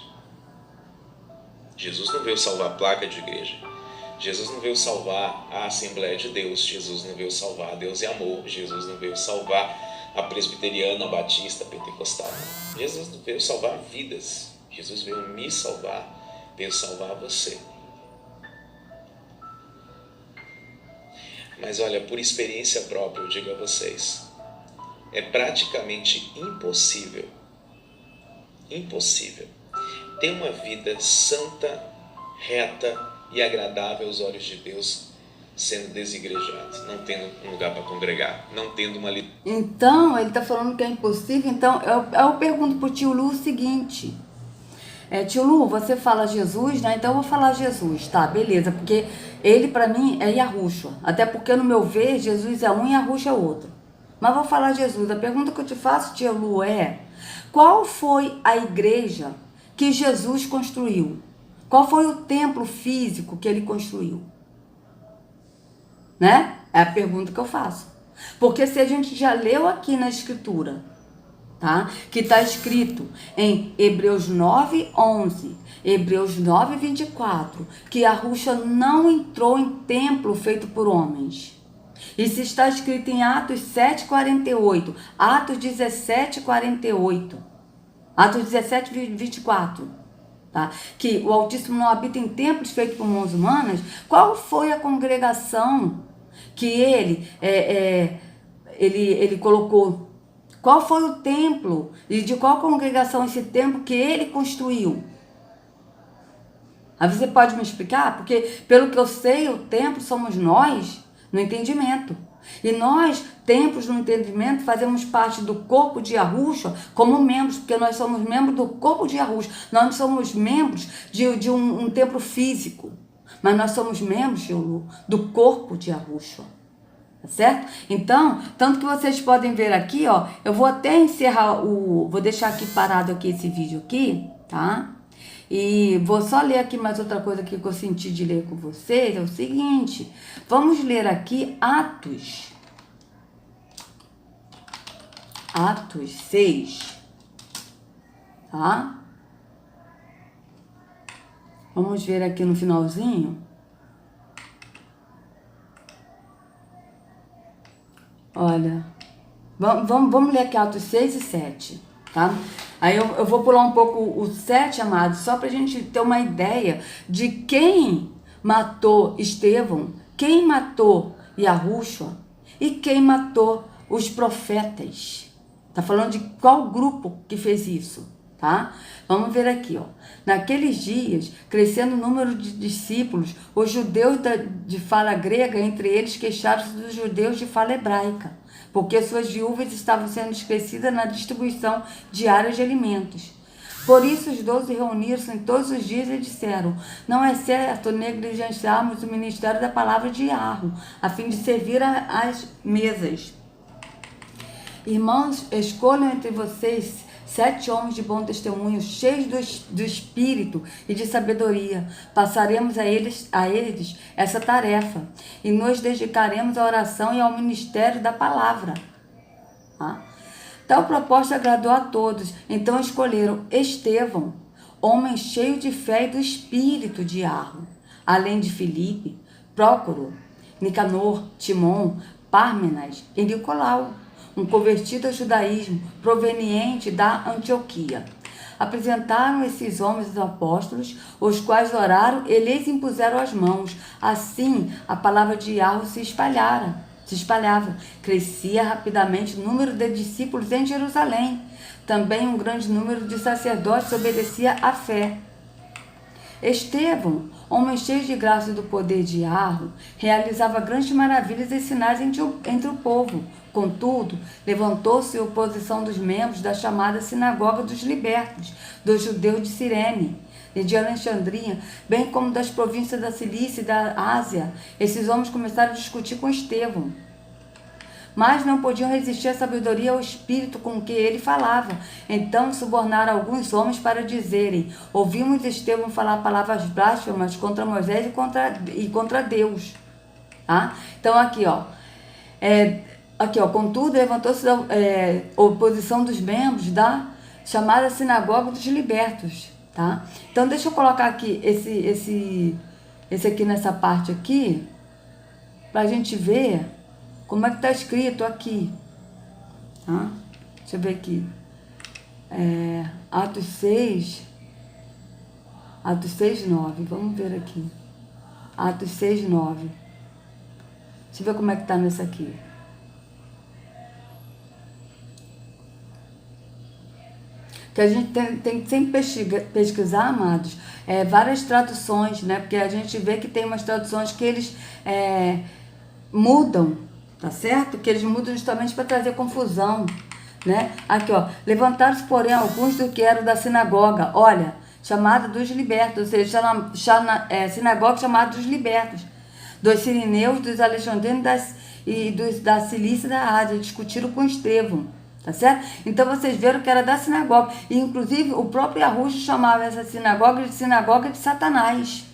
Jesus não veio salvar a placa de igreja. Jesus não veio salvar a Assembleia de Deus, Jesus não veio salvar Deus e Amor, Jesus não veio salvar a Presbiteriana, a Batista, a Pentecostal. Jesus não veio salvar vidas, Jesus veio me salvar, veio salvar você. Mas olha, por experiência própria eu digo a vocês, é praticamente impossível ter uma vida santa, reta e agradável aos olhos de Deus, sendo desigrejado, não tendo um lugar para congregar, não tendo uma...
Então, ele está falando que é impossível. Então, eu pergunto para o tio Lu o seguinte, tio Lu, você fala Jesus, né? Então eu vou falar Jesus, tá, beleza, porque ele para mim é Yahushua, até porque no meu ver, Jesus é um e Yahushua é outro. Mas vou falar Jesus. A pergunta que eu te faço, tio Lu, qual foi a igreja que Jesus construiu? Qual foi o templo físico que ele construiu? Né? É a pergunta que eu faço. Porque se a gente já leu aqui na escritura, tá? Que está escrito em Hebreus 9:11, Hebreus 9:24, que Yahushua não entrou em templo feito por homens. E se está escrito em Atos 7:48, Atos 17:48, Atos 17:24, tá? Que o Altíssimo não habita em templos feitos por mãos humanas. Qual foi a congregação que ele colocou? Qual foi o templo? E de qual congregação esse templo que ele construiu? Aí você pode me explicar? Porque pelo que eu sei, o templo somos nós no entendimento. E nós, templos no entendimento, fazemos parte do corpo de Yahushua como membros, porque nós somos membros do corpo de Yahushua. Nós não somos membros de um templo físico, mas nós somos membros do corpo de Yahushua. Tá certo? Então, tanto que vocês podem ver aqui, ó, eu vou até encerrar vou deixar aqui parado aqui esse vídeo aqui, tá? E vou só ler aqui mais outra coisa que eu senti de ler com vocês, é o seguinte, vamos ler aqui Atos 6, tá? Vamos ver aqui no finalzinho. Olha, vamos ler aqui Atos 6 e 7, tá? Aí eu vou pular um pouco o 7, amados, só pra gente ter uma ideia de quem matou Estevão, quem matou Yahushua e quem matou os profetas. Tá falando de qual grupo que fez isso, tá? Vamos ver aqui, ó. Naqueles dias, crescendo o número de discípulos, os judeus de fala grega, entre eles, queixaram-se dos judeus de fala hebraica, porque suas viúvas estavam sendo esquecidas na distribuição diária de alimentos. Por isso os 12 reuniram-se todos os dias e disseram: não é certo negligenciarmos o ministério da palavra de Yahweh, a fim de servir às mesas. Irmãos, escolham entre vocês 7 homens de bom testemunho, cheios do Espírito e de sabedoria. Passaremos a eles essa tarefa e nos dedicaremos à oração e ao ministério da palavra. Tá? Tal proposta agradou a todos, então escolheram Estevão, homem cheio de fé e do espírito de Arro, além de Filipe, Prócoro, Nicanor, Timon, Pármenas e Nicolau, um convertido ao judaísmo proveniente da Antioquia. Apresentaram esses homens aos apóstolos, os quais oraram e lhes impuseram as mãos. Assim, a palavra de Arro se espalhava. Crescia rapidamente o número de discípulos em Jerusalém. Também um grande número de sacerdotes obedecia à fé. Estevão, homem cheio de graça e do poder de Arro, realizava grandes maravilhas e sinais entre o povo. Contudo, levantou-se a oposição dos membros da chamada Sinagoga dos Libertos, dos judeus de Cirene e de Alexandria, bem como das províncias da Cilícia e da Ásia. Esses homens começaram a discutir com Estevão, mas não podiam resistir à sabedoria e ao espírito com que ele falava. Então subornaram alguns homens para dizerem: ouvimos Estevão falar palavras blasfemas contra Moisés e contra Deus. Tá? Então aqui, contudo, levantou-se a oposição dos membros da chamada Sinagoga dos Libertos. Tá? Então deixa eu colocar aqui esse aqui nessa parte aqui, para a gente ver como é que está escrito aqui. Tá? Deixa eu ver aqui. Atos 6, 9. Vamos ver aqui. Atos 6, 9. Deixa eu ver como é que está nessa aqui. Que a gente tem que sempre pesquisar, amados, várias traduções, né? Porque a gente vê que tem umas traduções que eles mudam, tá certo? Que eles mudam justamente para trazer confusão, né? Aqui, levantaram-se, porém, alguns do que eram da sinagoga, chamada dos libertos, ou seja, sinagoga chamada dos libertos, dos sirineus, dos alexandrinos e dos da Cilícia e da Ásia, discutiram com Estevão. Tá certo? Então vocês viram que era da sinagoga. E inclusive o próprio Yahushua chamava essa sinagoga de Satanás.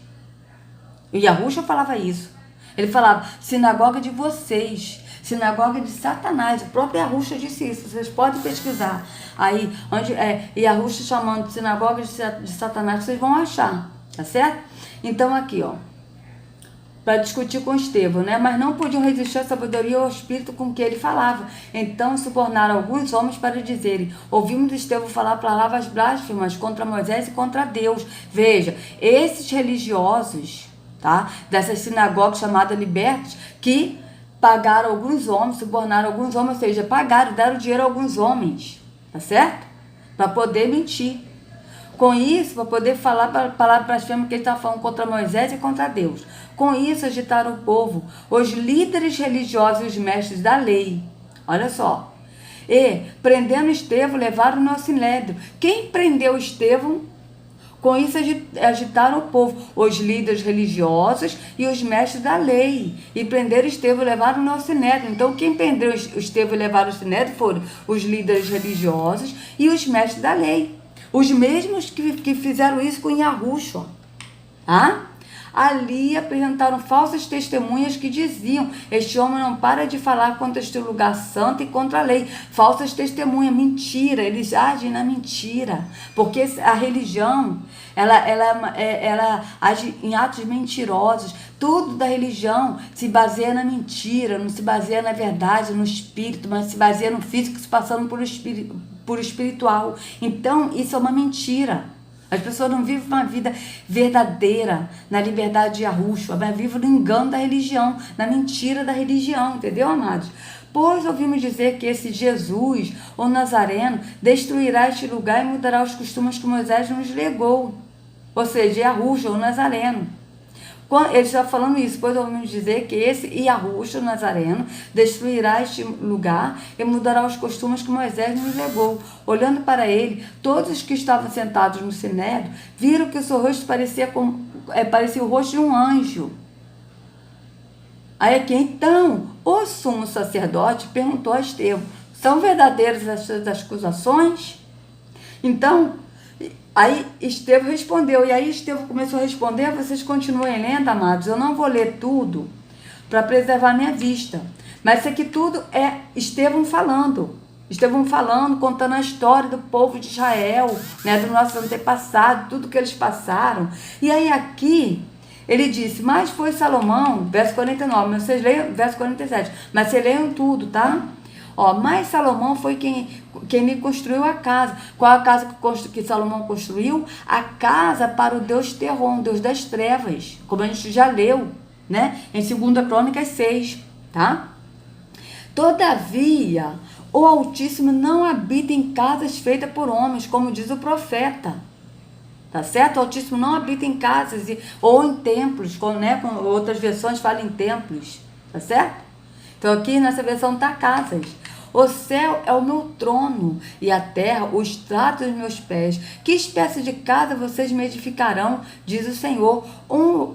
E Yahushua falava isso. Ele falava, sinagoga de vocês, sinagoga de Satanás. O próprio Yahushua disse isso. Vocês podem pesquisar. Aí, onde Yahushua chamando de sinagoga de Satanás, vocês vão achar. Tá certo? Então aqui, para discutir com Estevão, né? Mas não podiam resistir à sabedoria e ao espírito com que ele falava. Então subornaram alguns homens para dizerem: ouvimos Estevão falar palavras blasfemas contra Moisés e contra Deus. Veja, esses religiosos, tá? Dessas sinagogas chamadas libertos, que pagaram alguns homens, subornaram alguns homens, ou seja, deram dinheiro a alguns homens, tá certo? Para poder mentir. Com isso, para poder falar palavra blasfema que ele estava falando contra Moisés e contra Deus. Com isso, agitaram o povo, os líderes religiosos e os mestres da lei. Olha só. E, prendendo Estevão, levaram-no ao sinédrio. Quem prendeu Estevão? Com isso, agitaram o povo, os líderes religiosos e os mestres da lei. E prenderam Estevão e levaram-no ao sinédrio. Então, quem prendeu Estevão e levaram ao sinédrio foram os líderes religiosos e os mestres da lei. Os mesmos que fizeram isso com Yahushua. Ali apresentaram falsas testemunhas que diziam: este homem não para de falar contra este lugar santo e contra a lei. Falsas testemunhas, mentira, eles agem na mentira. Porque a religião, ela age em atos mentirosos. Tudo da religião se baseia na mentira, não se baseia na verdade, no espírito, mas se baseia no físico, se passando por espiritual. Então, isso é uma mentira. As pessoas não vivem uma vida verdadeira na liberdade de Yahushua, mas vivem no engano da religião, na mentira da religião, entendeu, amados? Pois ouvimos dizer que esse Jesus, o Nazareno, destruirá este lugar e mudará os costumes que Moisés nos legou. Ou seja, Yahushua, o Nazareno. Ele está falando isso, pois ouvimos dizer que esse Yahushua, o Nazareno, destruirá este lugar e mudará os costumes que Moisés nos legou. Olhando para ele, todos os que estavam sentados no sinédrio viram que o seu rosto parecia o rosto de um anjo. Aí aqui, então, o sumo sacerdote perguntou a Estevão: são verdadeiras essas acusações? Então, aí Estevão respondeu, e aí Estevão começou a responder, vocês continuem lendo, amados, eu não vou ler tudo para preservar minha vista, mas isso aqui tudo é Estevão falando, contando a história do povo de Israel, né, do nosso antepassado, tudo que eles passaram. E aí aqui, ele disse, mas foi Salomão, verso 49, vocês leiam, verso 47, mas vocês leiam tudo, tá? Ó, mas Salomão foi quem lhe construiu a casa. Qual a casa que Salomão construiu? A casa para o Deus Terron, Deus das trevas, como a gente já leu, né? Em 2 Crônicas 6, tá? Todavia, o Altíssimo não habita em casas feitas por homens, como diz o profeta. Tá certo? O Altíssimo não habita em casas ou em templos, com outras versões falam em templos. Tá certo? Então aqui nessa versão tá casas. O céu é o meu trono e a terra o estrado dos meus pés. Que espécie de casa vocês me edificarão, diz o Senhor.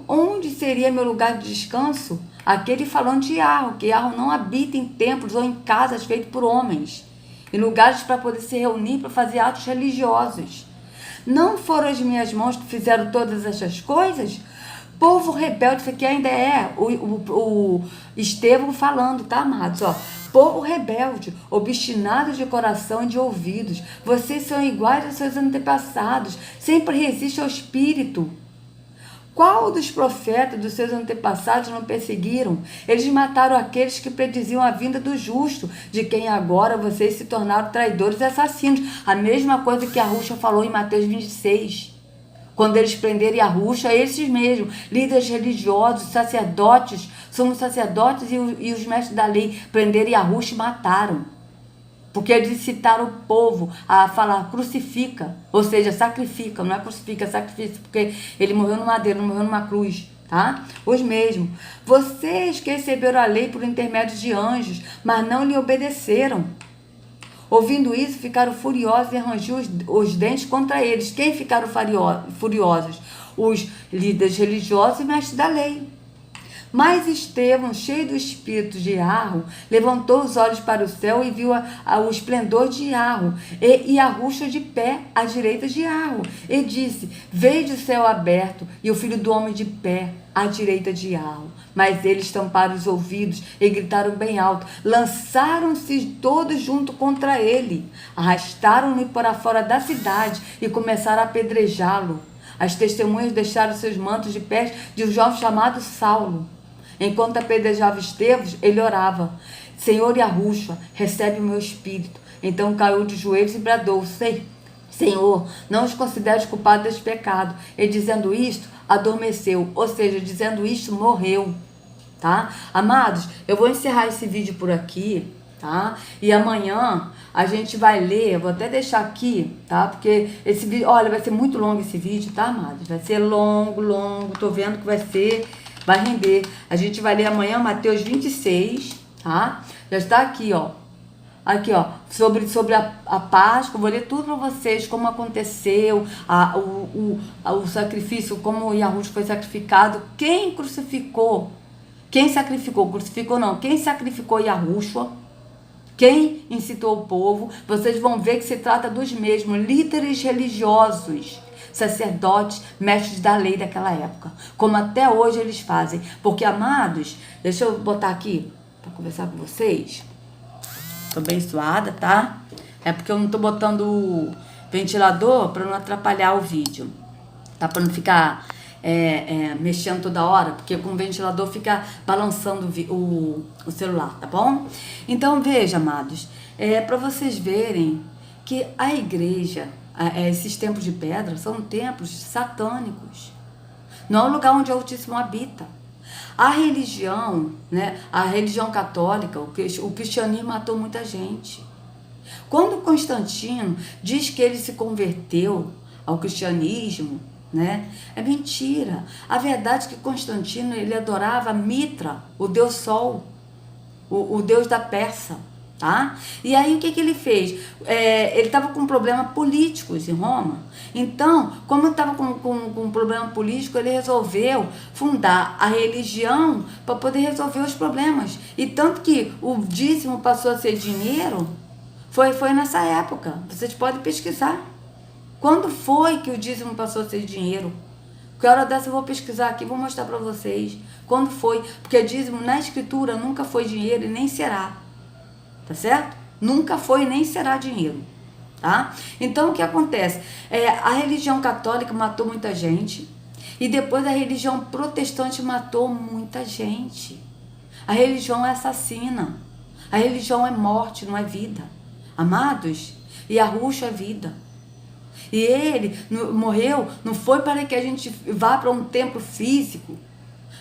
Onde seria meu lugar de descanso? Aquele falando de Yahweh, que Yahweh não habita em templos ou em casas feitas por homens, em lugares para poder se reunir para fazer atos religiosos. Não foram as minhas mãos que fizeram todas essas coisas? Povo rebelde, isso aqui ainda é o Estevão falando, tá, amados? Ó, povo rebelde, obstinado de coração e de ouvidos, vocês são iguais aos seus antepassados, sempre resiste ao Espírito. Qual dos profetas dos seus antepassados não perseguiram? Eles mataram aqueles que prediziam a vinda do justo, de quem agora vocês se tornaram traidores e assassinos. A mesma coisa que Arruxa falou em Mateus 26. Quando eles prenderem Arruxa, esses mesmos, líderes religiosos, sacerdotes, somos sacerdotes e os mestres da lei, prenderem Arruxa e mataram. Porque eles incitaram o povo a falar crucifica, ou seja, sacrifica, não é crucifica, é sacrifício, porque ele morreu no madeiro, não morreu numa cruz, tá? Os mesmos. Vocês que receberam a lei por intermédio de anjos, mas não lhe obedeceram. Ouvindo isso, ficaram furiosos e rangiam os dentes contra eles. Quem ficaram furiosos? Os líderes religiosos e mestres da lei. Mas Estevão, cheio do espírito de Yahweh, levantou os olhos para o céu e viu o esplendor de Yahweh e Arruxa de pé à direita de Yahweh. E disse, vejo o céu aberto e o Filho do Homem de pé à direita de Yahweh. Mas eles tamparam os ouvidos e gritaram bem alto. Lançaram-se todos junto contra ele. Arrastaram-no para fora da cidade e começaram a apedrejá-lo. As testemunhas deixaram seus mantos de pés de um jovem chamado Saulo. Enquanto apedrejava Estevão, ele orava, Senhor Yahushua, recebe o meu espírito. Então caiu de joelhos e bradou, Senhor, não os consideres culpados deste pecado. E dizendo isto, adormeceu, ou seja, dizendo isto, morreu. Tá? Amados, eu vou encerrar esse vídeo por aqui, tá? E amanhã a gente vai ler, eu vou até deixar aqui, tá? Porque esse vídeo, olha, vai ser muito longo esse vídeo, tá, amados? Vai ser longo, tô vendo que vai render. A gente vai ler amanhã Mateus 26, tá? Já está aqui, ó. Aqui, ó, sobre a Páscoa, vou ler tudo para vocês, como aconteceu, o sacrifício, como o Yahushua foi sacrificado, quem crucificou, quem sacrificou Yahushua, quem incitou o povo. Vocês vão ver que se trata dos mesmos líderes religiosos, sacerdotes, mestres da lei daquela época, como até hoje eles fazem. Porque, amados, deixa eu botar aqui para conversar com vocês. Tô bem suada, tá? É porque eu não tô botando o ventilador para não atrapalhar o vídeo, tá? Para não ficar mexendo toda hora, porque com o ventilador fica balançando o celular, tá bom? Então veja, amados, para vocês verem que a igreja, esses templos de pedra são templos satânicos. Não é o lugar onde o Altíssimo habita. A religião, né, a religião católica, o cristianismo matou muita gente. Quando Constantino diz que ele se converteu ao cristianismo, né, é mentira. A verdade é que Constantino, ele adorava Mitra, o deus Sol, o deus da Pérsia. Tá? E aí o que ele fez? Ele estava com problemas políticos em Roma. Então, como estava com um problema político, ele resolveu fundar a religião para poder resolver os problemas. E tanto que o dízimo passou a ser dinheiro, foi nessa época. Vocês podem pesquisar. Quando foi que o dízimo passou a ser dinheiro? Que hora dessa eu vou pesquisar aqui, vou mostrar para vocês. Quando foi? Porque dízimo na escritura nunca foi dinheiro e nem será. Tá certo? Nunca foi e nem será dinheiro. Tá? Então o que acontece? A religião católica matou muita gente. E depois a religião protestante matou muita gente. A religião é assassina. A religião é morte, não é vida. Amados, Yahushua é vida. E ele morreu, não foi para que a gente vá para um templo físico,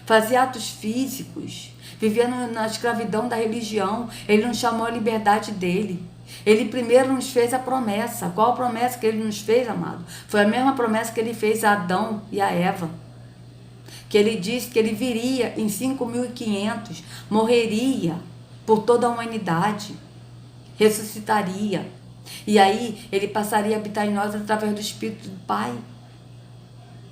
fazer atos físicos, viver na escravidão da religião. Ele nos chamou a liberdade dele. Ele primeiro nos fez a promessa. Qual a promessa que ele nos fez, amado? Foi a mesma promessa que ele fez a Adão e a Eva. Que ele disse que ele viria em 5.500, morreria por toda a humanidade, ressuscitaria. E aí ele passaria a habitar em nós através do Espírito do Pai.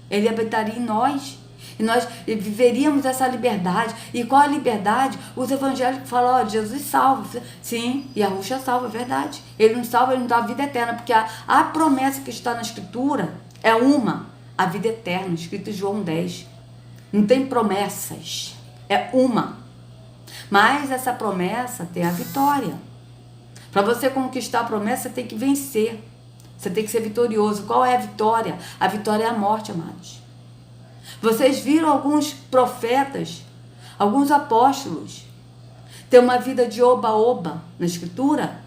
Ele habitaria em nós. E nós viveríamos essa liberdade. E qual a liberdade? Os evangélicos falam, Jesus salva. Sim, Yahushua salva, é verdade. Ele nos salva, ele nos dá a vida eterna. Porque a promessa que está na Escritura é uma, a vida eterna, escrito em João 10. Não tem promessas, é uma. Mas essa promessa tem a vitória. Para você conquistar a promessa, você tem que vencer. Você tem que ser vitorioso. Qual é a vitória? A vitória é a morte, amados. Vocês viram alguns profetas, alguns apóstolos, ter uma vida de oba-oba na Escritura?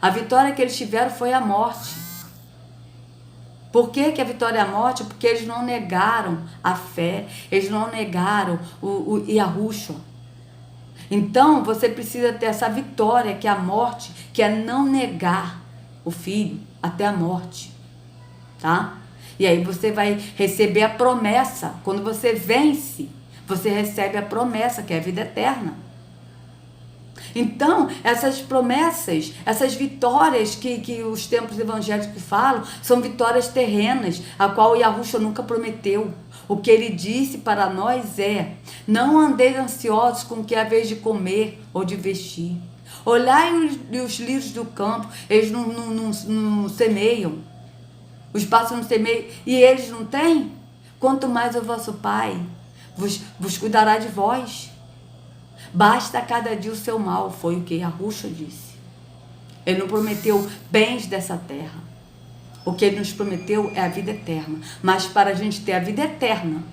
A vitória que eles tiveram foi a morte. Por que a vitória é a morte? Porque eles não negaram a fé, eles não negaram o Yahushua. Então, você precisa ter essa vitória, que é a morte, que é não negar o filho até a morte, tá? E aí você vai receber a promessa. Quando você vence, você recebe a promessa, que é a vida eterna. Então, essas promessas, essas vitórias que os templos evangélicos falam, são vitórias terrenas, a qual o Yahushua nunca prometeu. O que ele disse para nós é: não andeis ansiosos com o que é a vez de comer ou de vestir. Olhai os lírios do campo, eles não semeiam. Os pássaros não semeiam e eles não têm? Quanto mais o vosso Pai vos cuidará de vós. Basta a cada dia o seu mal, foi o que Yahushua disse. Ele não prometeu bens dessa terra. O que ele nos prometeu é a vida eterna. Mas para a gente ter a vida eterna,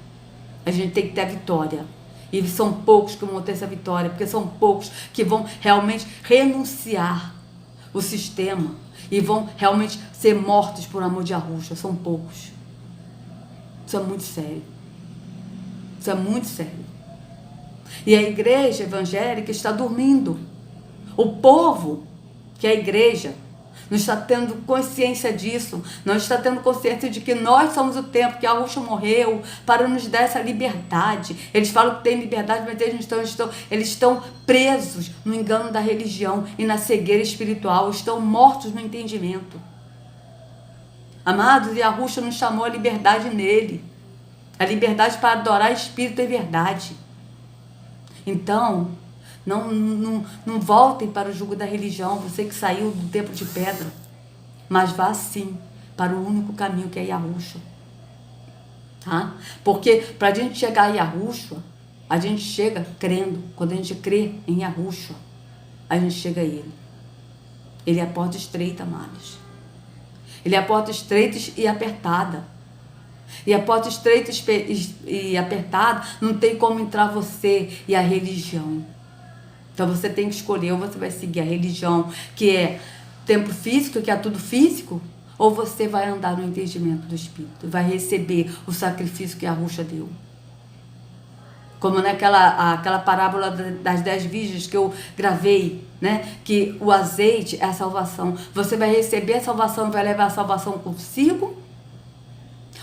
a gente tem que ter a vitória. E são poucos que vão ter essa vitória, porque são poucos que vão realmente renunciar o sistema e vão realmente ser mortos por amor de Yahushua. São poucos. Isso é muito sério. Isso é muito sério. E a igreja evangélica está dormindo. O povo, que é a igreja, não está tendo consciência disso. Não está tendo consciência de que nós somos o templo, que Yahushua morreu para nos dar essa liberdade. Eles falam que tem liberdade, mas eles estão presos no engano da religião e na cegueira espiritual. Estão mortos no entendimento. Amados, Yahushua nos chamou a liberdade nele. A liberdade para adorar Espírito e verdade. Então, não voltem para o jugo da religião, você que saiu do templo de pedra, mas vá sim para o único caminho, que é Yahushua. Tá? Porque para a gente chegar a Yahushua, a gente chega crendo. Quando a gente crê em Yahushua, a gente chega a Ele. Ele é a porta estreita, amados. Ele é a porta estreita e apertada. E a porta estreita e apertada, não tem como entrar você e a religião. Então você tem que escolher, ou você vai seguir a religião, que é templo físico, que é tudo físico, ou você vai andar no entendimento do Espírito, vai receber o sacrifício que Yahushua deu. Como aquela parábola das 10 virgens que eu gravei, né? Que o azeite é a salvação. Você vai receber a salvação e vai levar a salvação consigo?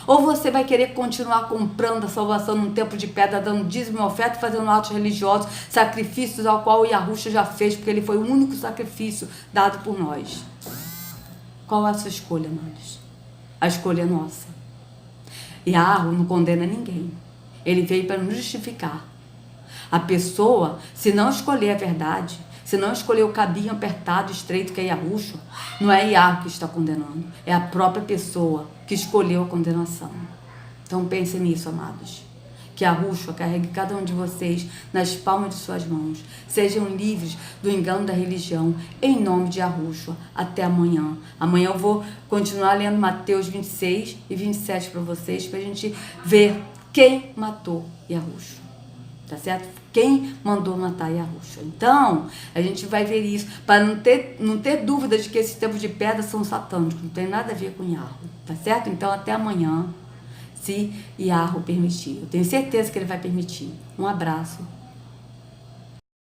Ou você vai querer continuar comprando a salvação num templo de pedra, dando dízimo e oferta, fazendo atos religiosos, sacrifícios ao qual o Yahushua já fez, porque ele foi o único sacrifício dado por nós? Qual é a sua escolha, amados? A escolha é nossa. Yahushua não condena ninguém. Ele veio para nos justificar. A pessoa, se não escolher a verdade, Se não escolher o cabinho apertado, estreito, que é Yahushua, não é Yah que está condenando, é a própria pessoa que escolheu a condenação. Então pense nisso, amados. Que Yahushua carregue cada um de vocês nas palmas de suas mãos. Sejam livres do engano da religião, em nome de Yahushua. Até amanhã. Amanhã eu vou continuar lendo Mateus 26 e 27 para vocês, para a gente ver quem matou Yahushua. Tá certo? Quem mandou matar Yahushua. Então, a gente vai ver isso, para não ter dúvida de que esses tempos de pedra são satânicos. Não tem nada a ver com Yahushua. Tá certo? Então, até amanhã. Se Yahushua permitir. Eu tenho certeza que ele vai permitir. Um abraço.